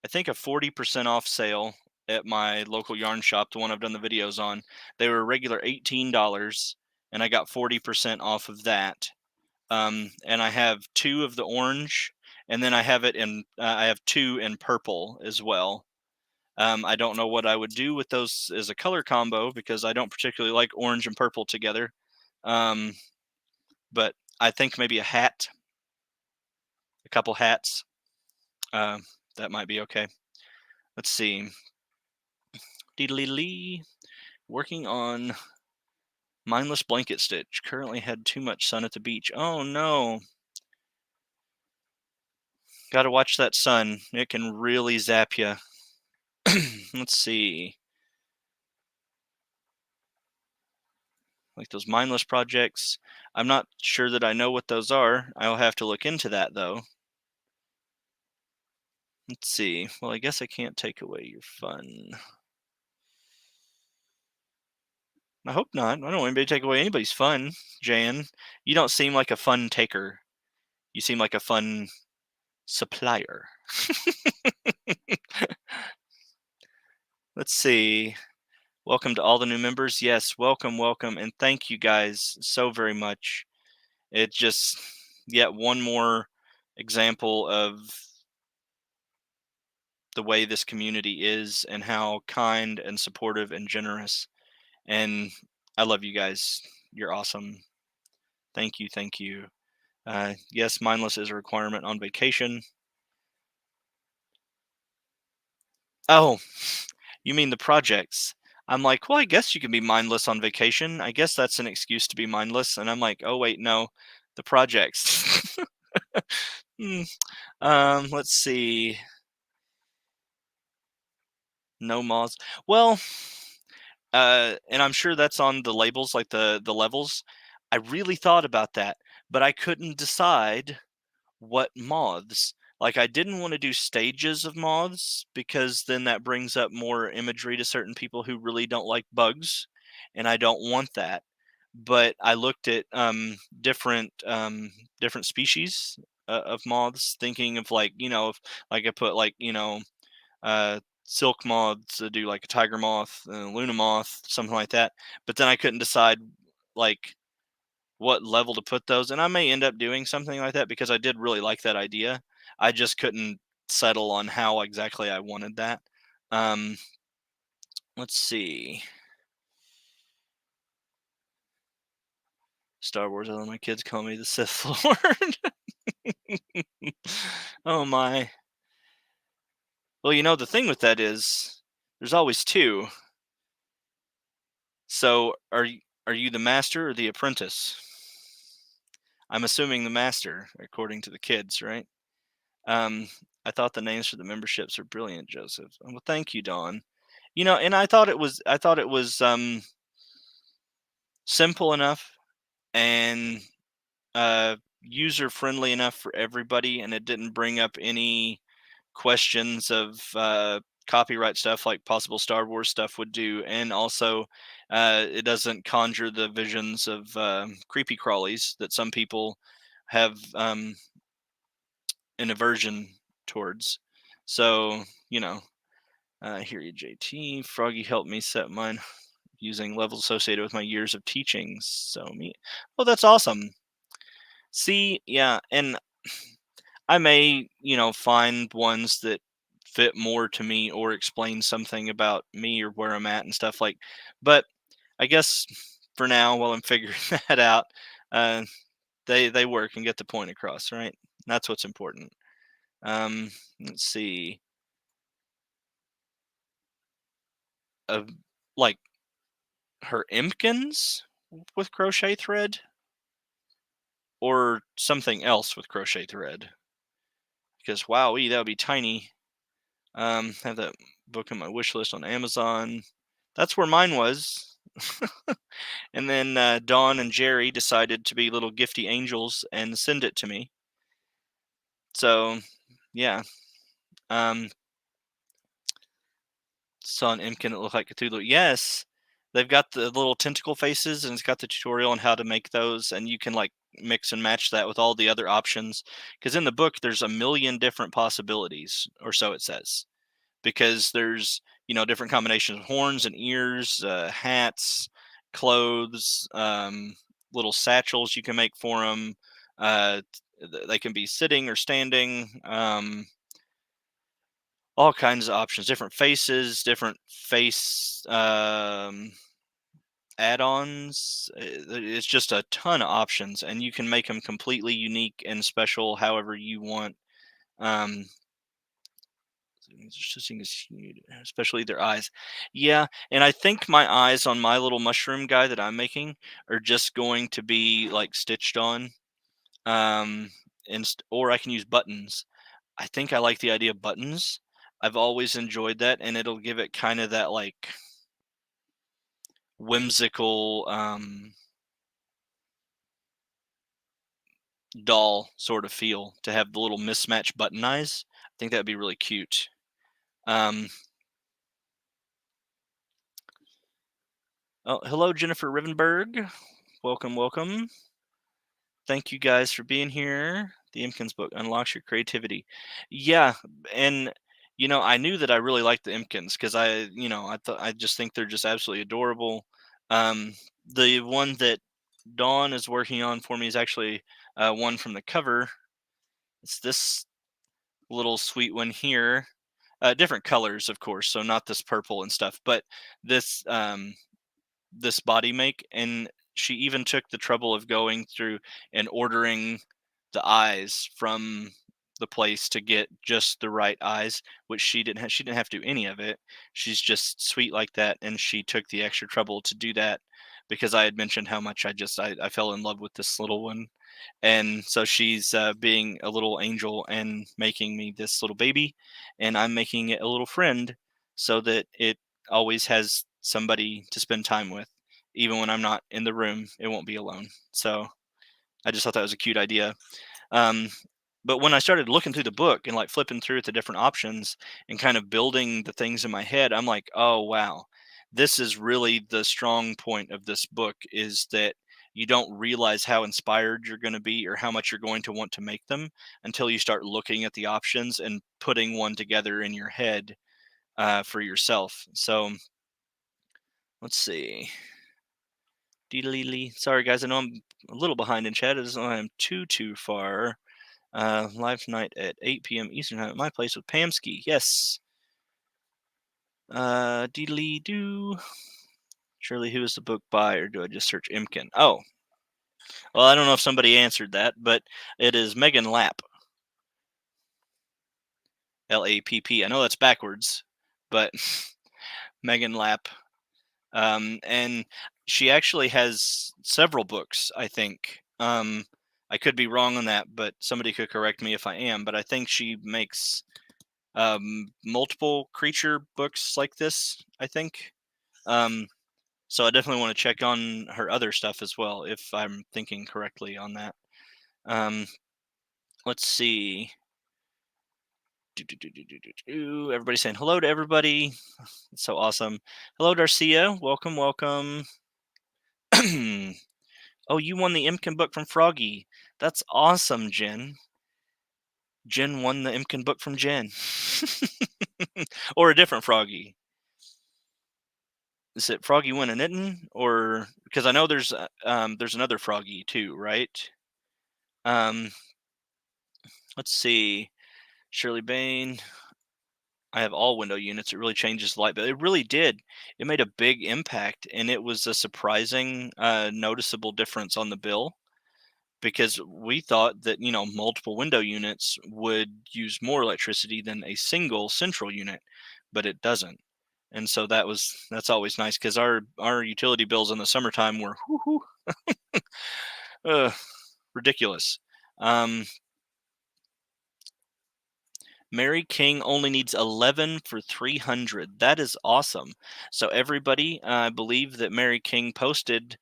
think a 40% off sale at my local yarn shop, the one I've done the videos on. They were regular $18, and I got 40% off of that. And I have 2 of the orange, and then I have 2 in purple as well. I don't know what I would do with those as a color combo because I don't particularly like orange and purple together. But I think maybe a couple hats, that might be okay. Let's see. Deedly working on mindless blanket stitch. Currently had too much sun at the beach. Oh no. Gotta watch that sun. It can really zap you. Let's see. Like those mindless projects. I'm not sure that I know what those are. I'll have to look into that though. Let's see. Well, I guess I can't take away your fun. I hope not. I don't want anybody to take away anybody's fun, Jan. You don't seem like a fun taker. You seem like a fun supplier. Let's see. Welcome to all the new members. Yes, welcome, welcome, and thank you guys so very much. It just yet one more example of the way this community is and how kind and supportive and generous. And I love you guys. You're awesome. Thank you, thank you. Yes, mindless is a requirement on vacation. Oh, you mean the projects? I'm like, well, I guess you can be mindless on vacation. I guess that's an excuse to be mindless. And I'm like, oh wait, no, the projects. Let's see. No moths. Well, and I'm sure that's on the labels, like the levels. I really thought about that, but I couldn't decide what moths. Like I didn't want to do stages of moths because then that brings up more imagery to certain people who really don't like bugs, and I don't want that. But I looked at different species of moths, thinking of like if like I put like silk moths to do like a tiger moth, luna moth, something like that. But then I couldn't decide like what level to put those, and I may end up doing something like that because I did really like that idea. I just couldn't settle on how exactly I wanted that. Um, let's see. Star Wars. I let my kids call me the Sith Lord. Oh my. Well, the thing with that is there's always two. So are you the master or the apprentice? I'm assuming the master, according to the kids, right? Um, I thought the names for the memberships are brilliant, Joseph. Well, thank you, Dawn. And I thought it was simple enough and user friendly enough for everybody, and it didn't bring up any questions of copyright stuff like possible Star Wars stuff would do, and also it doesn't conjure the visions of creepy crawlies that some people have an aversion towards. So, I hear you, JT. Froggy helped me set mine using levels associated with my years of teaching. So me, well, that's awesome. See, yeah, and I may, find ones that fit more to me or explain something about me or where I'm at and stuff like. But I guess for now, while I'm figuring that out, uh, they work and get the point across, right? That's what's important. Let's see. Uh, like her impkins with crochet thread or something else with crochet thread? Because wowee, that would be tiny. Have that book on my wish list on Amazon. That's where mine was. And then Dawn and Jerry decided to be little gifty angels and send it to me. So, yeah. Um, saw an Imkin that looked like Cthulhu. Yes, they've got the little tentacle faces, and it's got the tutorial on how to make those, and you can like mix and match that with all the other options. Because in the book, there's a million different possibilities, or so it says. Because there's different combinations of horns and ears, hats, clothes, little satchels you can make for them. They can be sitting or standing. All kinds of options, different faces, different face add-ons. It's just a ton of options, and you can make them completely unique and special however you want. Um, especially their eyes. Yeah, and I think my eyes on my little mushroom guy that I'm making are just going to be like stitched on. Um, or I can use buttons. I think I like the idea of buttons. I've always enjoyed that, and it'll give it kind of that like whimsical doll sort of feel to have the little mismatched button eyes. I think that'd be really cute. Um, oh, hello, Jennifer Rivenberg. Welcome, welcome. Thank you guys for being here. The Imkins book unlocks your creativity. Yeah, and I knew that I really liked the Imkins because I just think they're just absolutely adorable. Um, the one that Dawn is working on for me is actually one from the cover. It's this little sweet one here. Different colors, of course, so not this purple and stuff, but this this body make, and she even took the trouble of going through and ordering the eyes from the place to get just the right eyes, which she didn't have to do any of it. She's just sweet like that, and she took the extra trouble to do that because I had mentioned how much I fell in love with this little one. And so she's being a little angel and making me this little baby, and I'm making it a little friend so that it always has somebody to spend time with. Even when I'm not in the room, it won't be alone. So I just thought that was a cute idea. Um, but when I started looking through the book and like flipping through the different options and kind of building the things in my head, I'm like, oh wow, this is really the strong point of this book is that you don't realize how inspired you're going to be or how much you're going to want to make them until you start looking at the options and putting one together in your head for yourself. So let's see. Sorry, guys. I know I'm a little behind in chat as I am too far. Live tonight at 8 p.m. Eastern time at my place with Pamski. Yes. Deedly doo. Surely, who is the book by, or do I just search Imkin? Oh, well, I don't know if somebody answered that, but it is Megan Lapp. Lapp. I know that's backwards, but Megan Lapp. And she actually has several books, I think. I could be wrong on that, but somebody could correct me if I am. But I think she makes multiple creature books like this, I think. So I definitely want to check on her other stuff as well, if I'm thinking correctly on that. Let's see. Everybody's saying hello to everybody. It's so awesome. Hello, Darcia. Welcome, welcome. Oh, you won the Imkin book from Froggy. That's awesome, Jen. Jen won the Imkin book from Jen. Or a different Froggy. Is it Froggy win a knitting? Or because I know there's another Froggy too, right? Let's see. Shirley Bain. I have all window units. It really changes the light, but it really did. It made a big impact, and it was a surprising, noticeable difference on the bill, because we thought that multiple window units would use more electricity than a single central unit, but it doesn't. And so that's always nice, because our utility bills in the summertime were ridiculous. Mary King only needs 11 for 300. That is awesome. So everybody, I believe that Mary King posted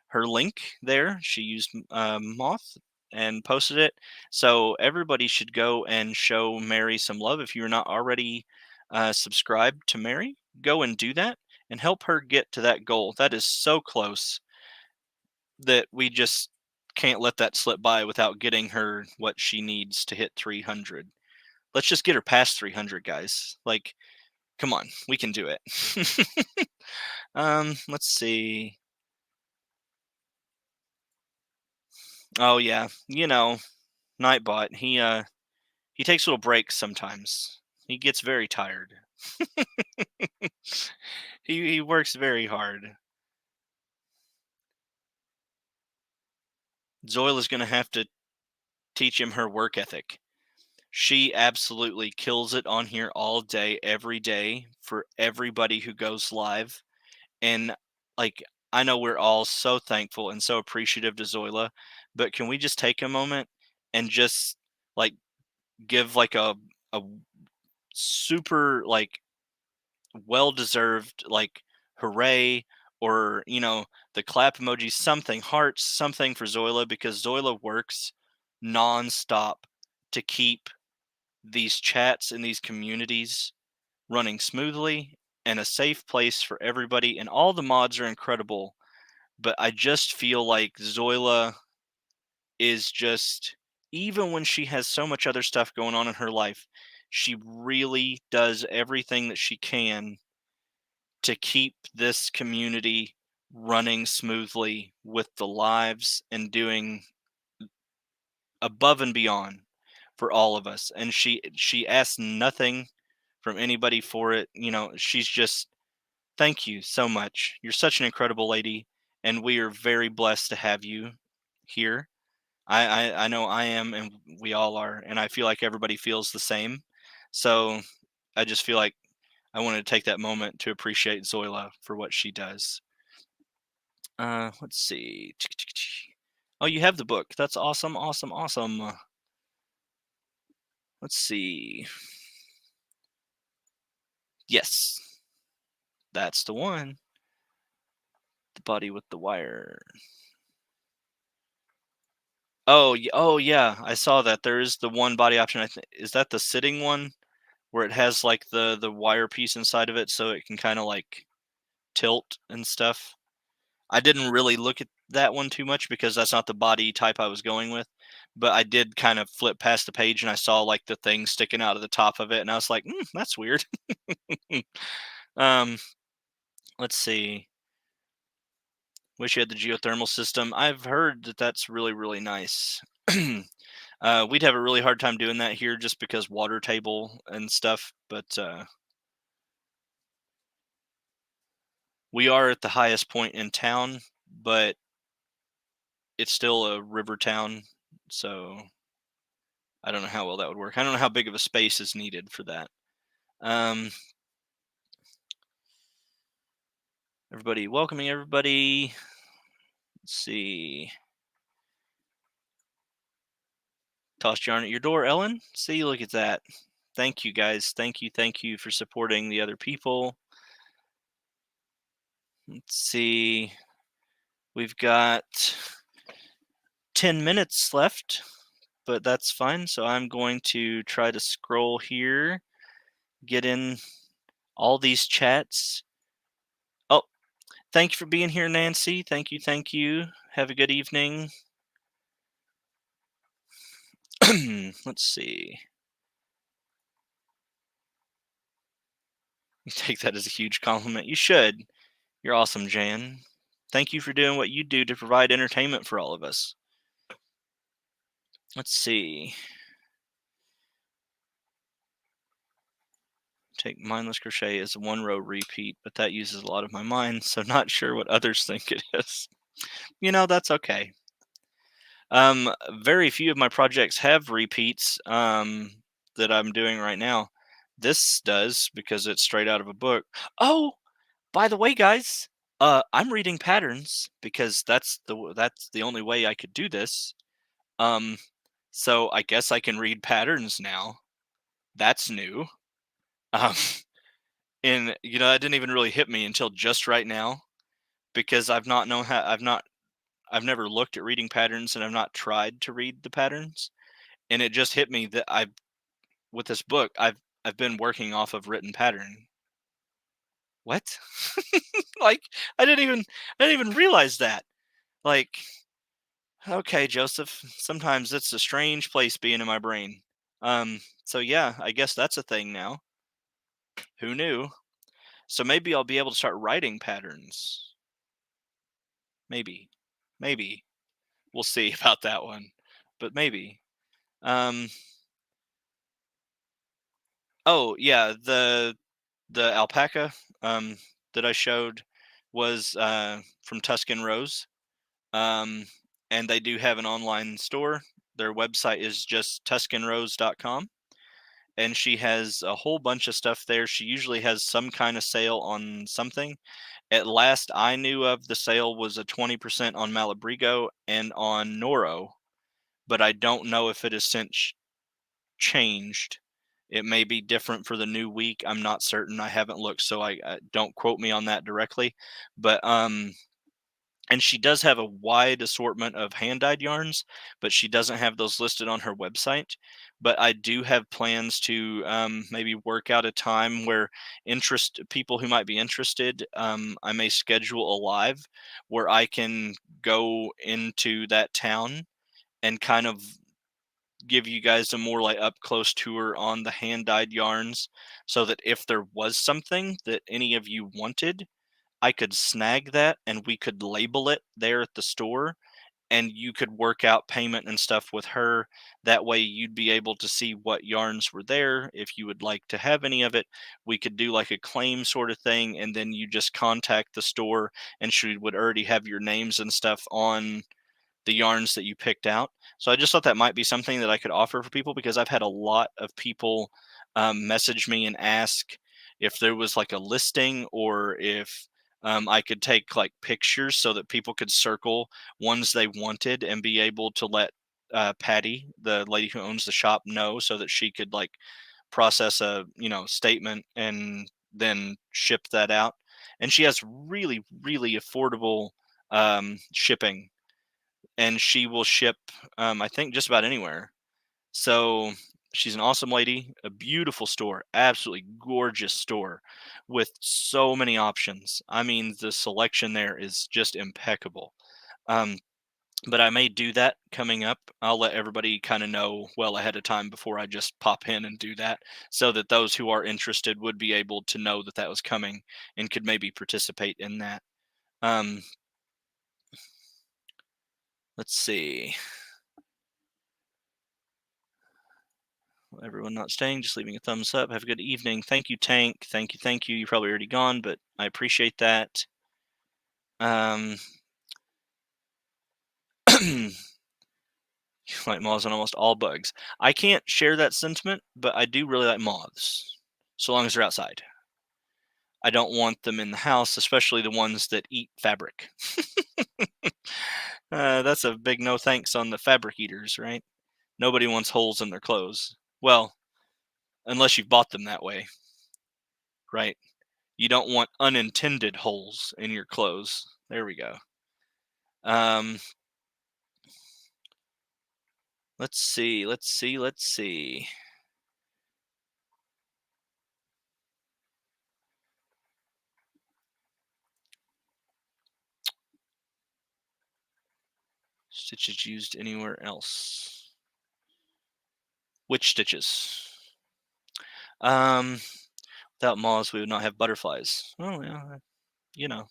her link there. She used Moth and posted it. So everybody should go and show Mary some love. If you're not already subscribed to Mary, go and do that and help her get to that goal. That is so close that we just can't let that slip by without getting her what she needs to hit 300. Let's just get her past 300, guys. Like, come on, we can do it. Let's see. Oh yeah, Nightbot. He takes little breaks sometimes. He gets very tired. He works very hard. Zoila's gonna have to teach him her work ethic. She absolutely kills it on here all day, every day, for everybody who goes live. And like, I know we're all so thankful and so appreciative to Zoila, but can we just take a moment and just like give like a super like well deserved like hooray, or the clap emoji, something, hearts, something for Zoila, because Zoila works nonstop to keep these chats and these communities running smoothly and a safe place for everybody, and all the mods are incredible. But I just feel like Zoila is just, even when she has so much other stuff going on in her life, she really does everything that she can to keep this community running smoothly with the lives and doing above and beyond for all of us. And she asks nothing from anybody for it. She's just, thank you so much. You're such an incredible lady, and we are very blessed to have you here. I know I am, and we all are, and I feel like everybody feels the same. So I just feel like I wanted to take that moment to appreciate Zoila for what she does. Let's see. Oh, you have the book. That's awesome, awesome, awesome. Let's see. Yes, that's the one. The body with the wire. Oh yeah, I saw that. There is the one body option. Is that the sitting one where it has like the wire piece inside of it, so it can kind of like tilt and stuff. I didn't really look at that one too much because that's not the body type I was going with, but I did kind of flip past the page and I saw like the thing sticking out of the top of it, and I was like, that's weird. um, let's see. Wish you had the geothermal system. I've heard that that's really, really nice. We'd have a really hard time doing that here just because water table and stuff, but we are at the highest point in town, but it's still a river town, so I don't know how well that would work. I don't know how big of a space is needed for that. Um, everybody, welcoming everybody. Let's see. Tossed yarn at your door, Ellen. See, look at that. Thank you, guys. Thank you for supporting the other people. Let's see. We've got 10 minutes left, but that's fine. So I'm going to try to scroll here, get in all these chats. Oh, thank you for being here, Nancy. Thank you. Thank you. Have a good evening. Let's see. You take that as a huge compliment. You should. You're awesome, Jan. Thank you for doing what you do to provide entertainment for all of us. Let's see. Take mindless crochet as a 1-row repeat, but that uses a lot of my mind, so not sure what others think it is. That's okay. Very few of my projects have repeats that I'm doing right now. This does because it's straight out of a book. Oh, by the way, guys, I'm reading patterns because that's the only way I could do this. So I guess I can read patterns now. That's new. Um, and that didn't even really hit me until just right now because I've never looked at reading patterns and I've not tried to read the patterns. And it just hit me that with this book, I've been working off of written pattern. What? Like I didn't even realize that. Like, okay, Joseph, sometimes it's a strange place being in my brain. So yeah, I guess that's a thing now. Who knew? So maybe I'll be able to start writing patterns. Maybe. Maybe. We'll see about that one. But maybe. Um oh yeah, the alpaca that I showed was from Tuscan Rose. Um and they do have an online store. Their website is just tuscanrose.com. And she has a whole bunch of stuff there. She usually has some kind of sale on something. At last I knew of, the sale was a 20% on Malabrigo and on Noro, but I don't know if it has since changed. It may be different for the new week. I'm not certain. I haven't looked, so I don't quote me on that directly. But and she does have a wide assortment of hand-dyed yarns, but she doesn't have those listed on her website. But I do have plans to maybe work out a time where people who might be interested, I may schedule a live where I can go into that town and kind of give you guys a more like up close tour on the hand dyed yarns so that if there was something that any of you wanted, I could snag that and we could label it there at the store and you could work out payment and stuff with her. That way you'd be able to see what yarns were there. If you would like to have any of it, we could do like a claim sort of thing. And then you just contact the store and she would already have your names and stuff on the yarns that you picked out. So I just thought that might be something that I could offer for people because I've had a lot of people message me and ask if there was like a listing or if I could take like pictures so that people could circle ones they wanted and be able to let Patty, the lady who owns the shop, know so that she could like process a statement and then ship that out. And she has really really affordable shipping and she will ship, I think, just about anywhere. So she's an awesome lady, a beautiful store, absolutely gorgeous store with so many options. I mean, the selection there is just impeccable. Um, but I may do that coming up. I'll let everybody kind of know well ahead of time before I just pop in and do that so that those who are interested would be able to know that that was coming and could maybe participate in that. Um, Let's see. Everyone not staying, just leaving a thumbs up. Have a good evening. Thank you, Tank. Thank you, thank you. You're probably already gone, but I appreciate that. Um, like moths on almost all bugs. I can't share that sentiment, but I do really like moths, so long as they're outside. I don't want them in the house, especially the ones that eat fabric. That's a big no thanks on the fabric eaters, right? Nobody wants holes in their clothes. Well, unless you bought them that way, right? You don't want unintended holes in your clothes. There we go. Um, let's see, let's see, let's see. Stitches used anywhere else. Which stitches? Without moths, we would not have butterflies. Oh, yeah, you know.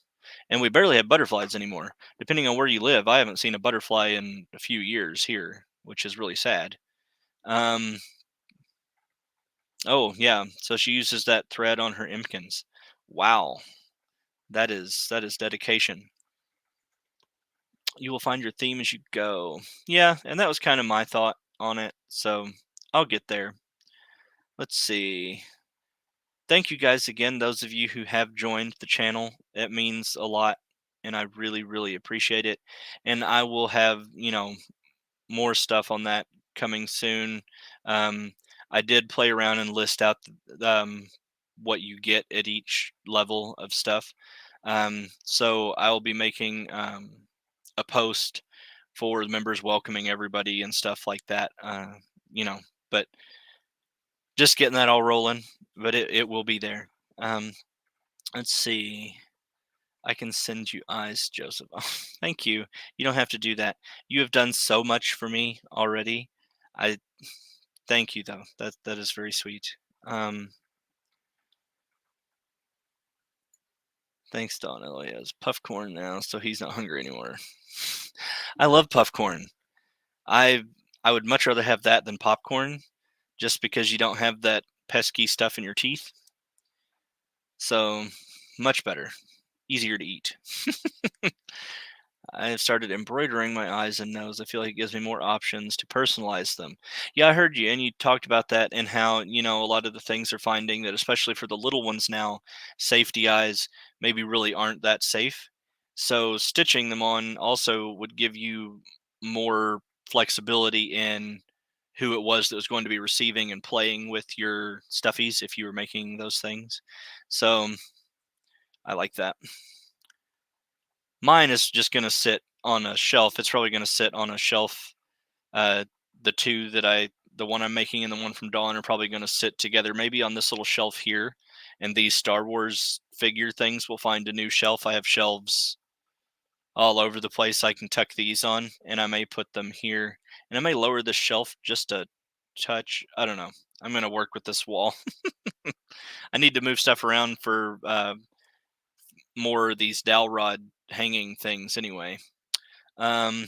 And we barely have butterflies anymore. Depending on where you live, I haven't seen a butterfly in a few years here, which is really sad. Um, oh yeah, so she uses that thread on her impkins. Wow, that is dedication. You will find your theme as you go. Yeah, and that was kind of my thought on it. So I'll get there. Let's see. Thank you guys again, those of you who have joined the channel. It means a lot, and I really, really appreciate it. And I will have, more stuff on that coming soon. Um, I did play around and list out what you get at each level of stuff. So I will be making a post for the members welcoming everybody and stuff like that. You know, but just getting that all rolling, but it will be there. Um, let's see. I can send you eyes, Joseph. Oh, thank you. You don't have to do that. You have done so much for me already. I thank you though. That is very sweet. Thanks, Don Elias. Puffcorn now, so he's not hungry anymore. I love puffcorn. I I would much rather have that than popcorn, just because you don't have that pesky stuff in your teeth. So much better, easier to eat. I have started embroidering my eyes and nose. I feel like it gives me more options to personalize them. Yeah, I heard you, and you talked about that and how, a lot of the things are finding that, especially for the little ones now, safety eyes maybe really aren't that safe. So stitching them on also would give you more flexibility in who it was that was going to be receiving and playing with your stuffies if you were making those things. So I like that. Mine is just going to sit on a shelf. It's probably going to sit on a shelf. Uh, the two that the one I'm making and the one from Dawn are probably going to sit together, maybe on this little shelf here. And these Star Wars figure things will find a new shelf. I have shelves all over the place I can tuck these on, and I may put them here. And I may lower this shelf just a touch. I don't know. I'm going to work with this wall. I need to move stuff around for more of these dowel rod hanging things anyway. Um,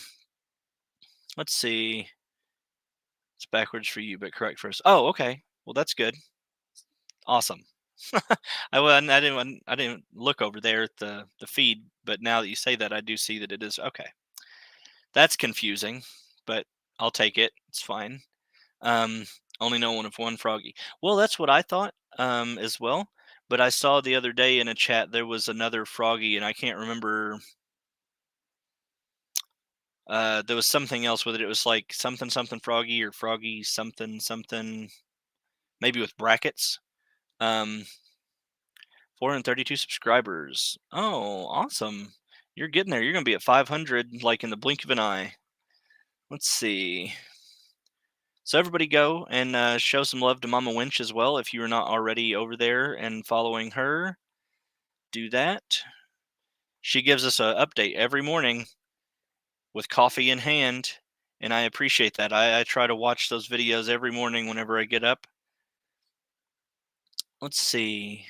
let's see. It's backwards for you, but correct for us. Oh, okay. Well, that's good. Awesome. I didn't look over there at the feed, but now that you say that, I do see that it is okay. That's confusing, but I'll take it. It's fine. Um, only know one of one froggy. Well, that's what I thought as well. But I saw the other day in a chat there was another froggy, and I can't remember. There was something else with it. It was like something something froggy or froggy something something, maybe with brackets. 432 subscribers. Oh, awesome. You're getting there. You're going to be at 500 like in the blink of an eye. Let's see. So everybody go and show some love to Mama Winch as well. If you are not already over there and following her, do that. She gives us an update every morning with coffee in hand, and I appreciate that. I try to watch those videos every morning whenever I get up. Let's see.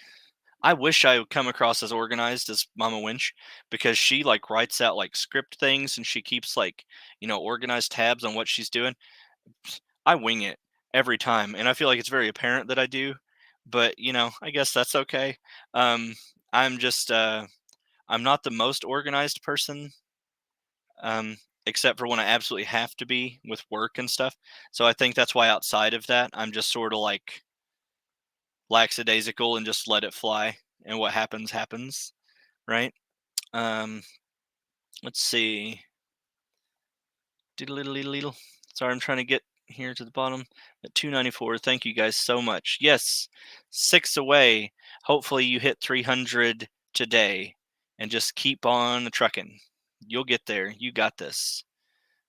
I wish I would come across as organized as Mama Winch because she like writes out like script things and she keeps like, organized tabs on what she's doing. I wing it every time, and I feel like it's very apparent that I do, but I guess that's okay. Um, I'm just I'm not the most organized person, um, except for when I absolutely have to be with work and stuff. So I think that's why outside of that, I'm just sort of like lackadaisical and just let it fly, and what happens happens, right? Um, let's see. Diddle-diddle-diddle-diddle. Sorry, I'm trying to get here to the bottom at 294. Thank you guys so much. Yes, 6 away. Hopefully you hit 300 today and just keep on trucking. You'll get there. You got this.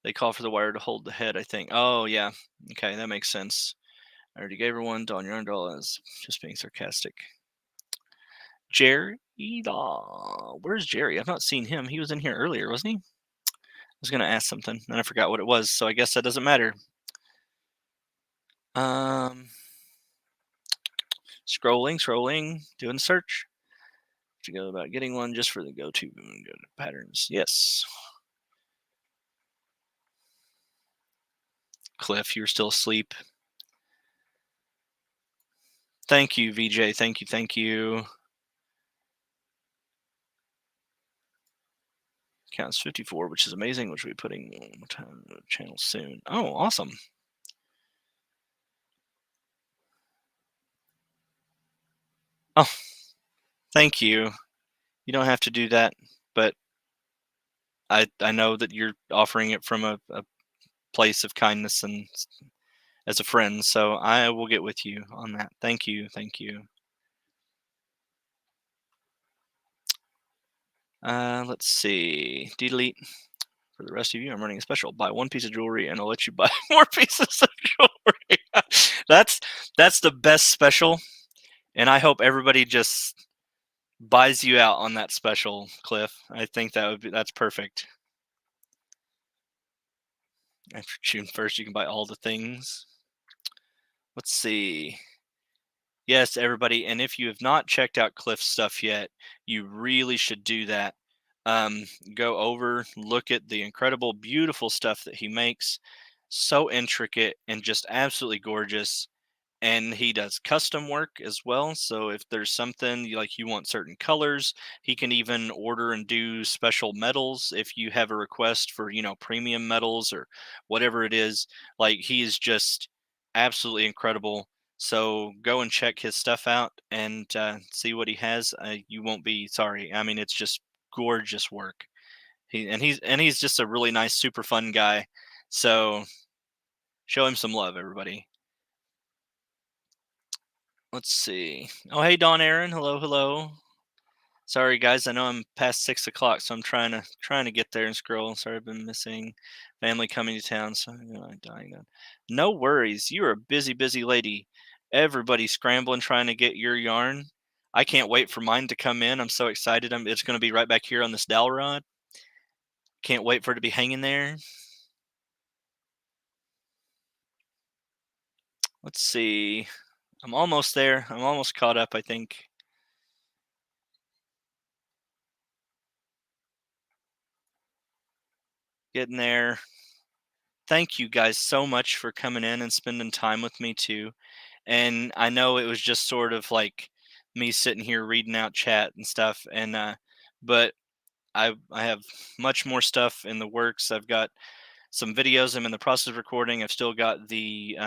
They call for the wire to hold the head, I think. Oh, yeah. Okay, that makes sense. I already gave her one. Don your own doll is just being sarcastic. Jerry? Where's Jerry? I've not seen him. He was in here earlier, wasn't he? I was going to ask something, and I forgot what it was, so I guess that doesn't matter. Scrolling, doing search. To go about getting one just for the go-to patterns. Yes. Cliff, you're still asleep. Thank you, VJ. Thank you. Counts 54, which is amazing, which we'll be putting on the channel soon. Oh, awesome. Oh, thank you. You don't have to do that, but I know that you're offering it from a place of kindness and as a friend, so I will get with you on that. Thank you. Let's see. Delete. For the rest of you, I'm running a special. Buy one piece of jewelry, and I'll let you buy more pieces of jewelry. that's the best special, and I hope everybody just buys you out on that special, Cliff. I think that's perfect. After June 1st, you can buy all the things. Let's see. Yes, everybody, and if you have not checked out Cliff's stuff yet, you really should do that. Um, Go over, look at the incredible, beautiful stuff that he makes. So intricate and just absolutely gorgeous. And he does custom work as well. So if there's something you want certain colors, he can even order and do special metals if you have a request for, premium metals or whatever it is. Like he is just absolutely incredible. So go and check his stuff out and see what he has. You won't be sorry. I mean, it's just gorgeous work. He's just a really nice, super fun guy. So show him some love, everybody. Let's see. Oh, hey, Don Aaron. Hello. Sorry, guys. I know I'm past 6 o'clock, so I'm trying to get there and scroll. Sorry, I've been missing family coming to town, so I'm dying. No worries. You're a busy lady. Everybody's scrambling trying to get your yarn. I can't wait for mine to come in. I'm so excited. It's going to be right back here on this dowel rod. Can't wait for it to be hanging there. Let's see. I'm almost there. I'm almost caught up, I think. Getting there. Thank you guys so much for coming in and spending time with me too. And I know it was just sort of like me sitting here reading out chat and stuff, and but I have much more stuff in the works. I've got some videos I'm in the process of recording. I've still got the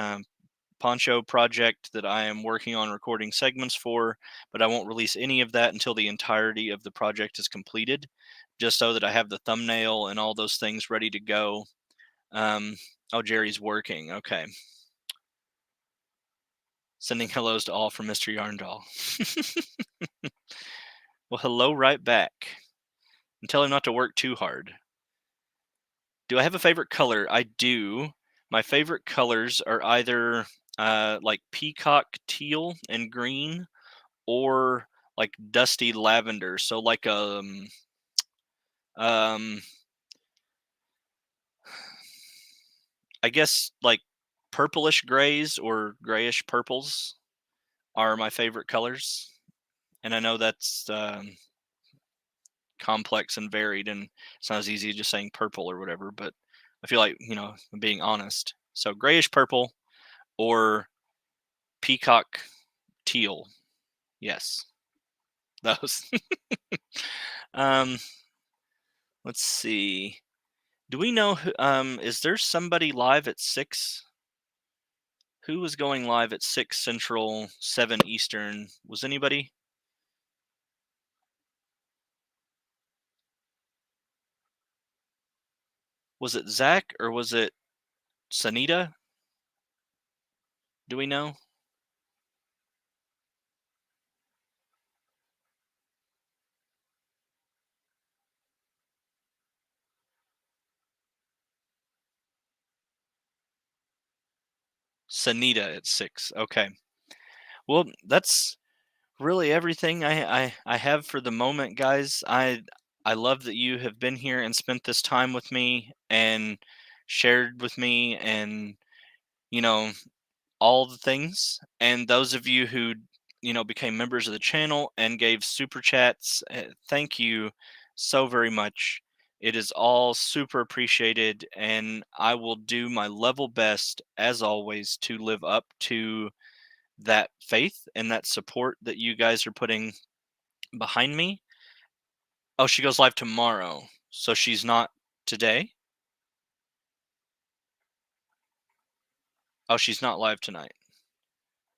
poncho project that I am working on recording segments for, but I won't release any of that until the entirety of the project is completed, just so that I have the thumbnail and all those things ready to go. Oh, Jerry's working. Okay. Sending hellos to all from Mr. Yarndoll. Well, hello right back. And tell him not to work too hard. Do I have a favorite color? I do. My favorite colors are either like peacock teal and green or like dusty lavender. So like um I guess like purplish grays or grayish purples are my favorite colors. and I know that's complex and varied, and it's not as easy as just saying purple or whatever. But I feel like I'm being honest. So grayish purple or peacock teal. Yes, those. um, let's see. Do we know is there somebody live at 6? Who was going live at 6 Central, 7 Eastern? Was anybody? Was it Zach or was it Sanita? Do we know? Sanita at 6. Okay. Well, that's really everything I have for the moment, guys. I love that you have been here and spent this time with me and shared with me and you know all the things. And those of you who became members of the channel and gave super chats, thank you so very much. It is all super appreciated, and I will do my level best as always to live up to that faith and that support that you guys are putting behind me. Oh, she goes live tomorrow. So she's not today? Oh, she's not live tonight.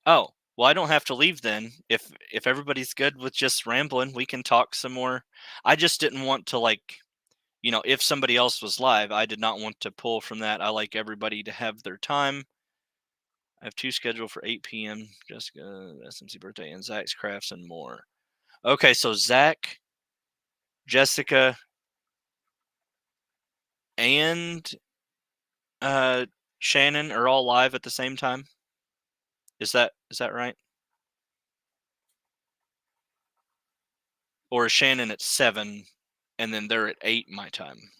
Oh, well, I don't have to leave then. If everybody's good with just rambling, we can talk some more. I just didn't want to if somebody else was live, I did not want to pull from that. I like everybody to have their time. I have 2 scheduled for 8 p.m. Jessica, SMC birthday, and Zach's crafts and more. Okay, so Zach, Jessica, and uh, Shannon are all live at the same time. Is that right? Or is Shannon at 7 and then they're at 8 my time?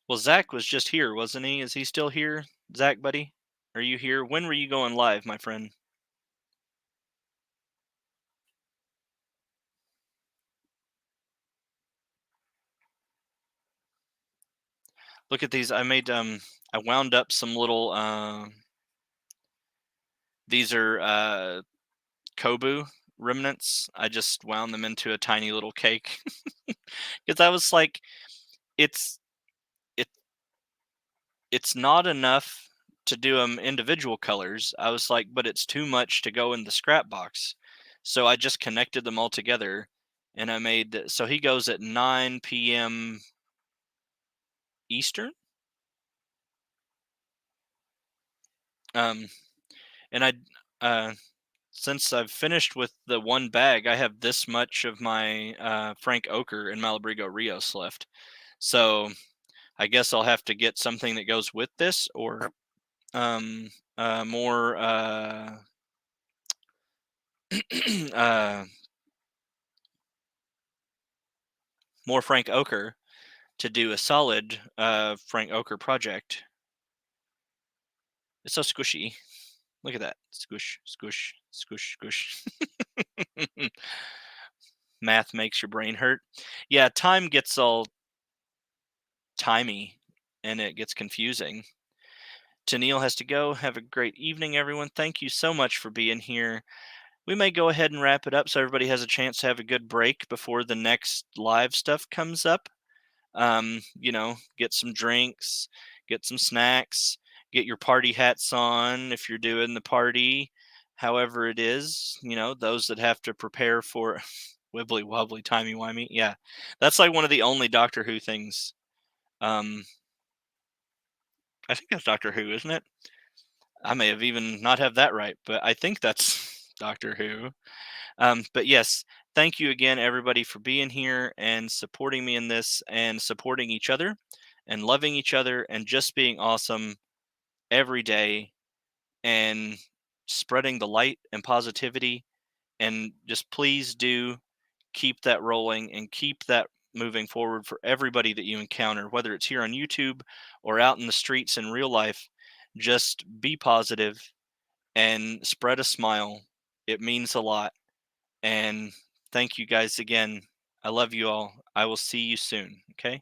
Well, Zach was just here, wasn't he? Is he still here? Zach, buddy? Are you here? When were you going live, my friend? Look at these. I wound up some little these are Kobu remnants. I just wound them into a tiny little cake. Because I was like, it's it it's not enough to do them individual colors. I was like, but it's too much to go in the scrap box. So I just connected them all together and I made so he goes at 9 p.m. Eastern. Um and I since I've finished with the one bag, I have this much of my Frank Ochre and Malabrigo Rios left. So I guess I'll have to get something that goes with this or um more uh more Frank Ochre to do a solid Frank Ochre project. It's so squishy. Look at that. Squish, squish, squish, squish. Math makes your brain hurt. Yeah, time gets all timey and it gets confusing. Tennille has to go. Have a great evening, everyone. Thank you so much for being here. We may go ahead and wrap it up so everybody has a chance to have a good break before the next live stuff comes up. Get some drinks, get some snacks, get your party hats on if you're doing the party, however it is, those that have to prepare for wibbly wobbly, timey wimey. Yeah, that's like one of the only Doctor Who things. I think that's Doctor Who, isn't it? I may have even not have that right, but I think that's Doctor Who. But yes, thank you again, everybody, for being here and supporting me in this and supporting each other and loving each other and just being awesome every day and spreading the light and positivity. And just please do keep that rolling and keep that moving forward for everybody that you encounter, whether it's here on YouTube or out in the streets in real life. Just be positive and spread a smile. It means a lot. And thank you guys again. I love you all. I will see you soon. Okay.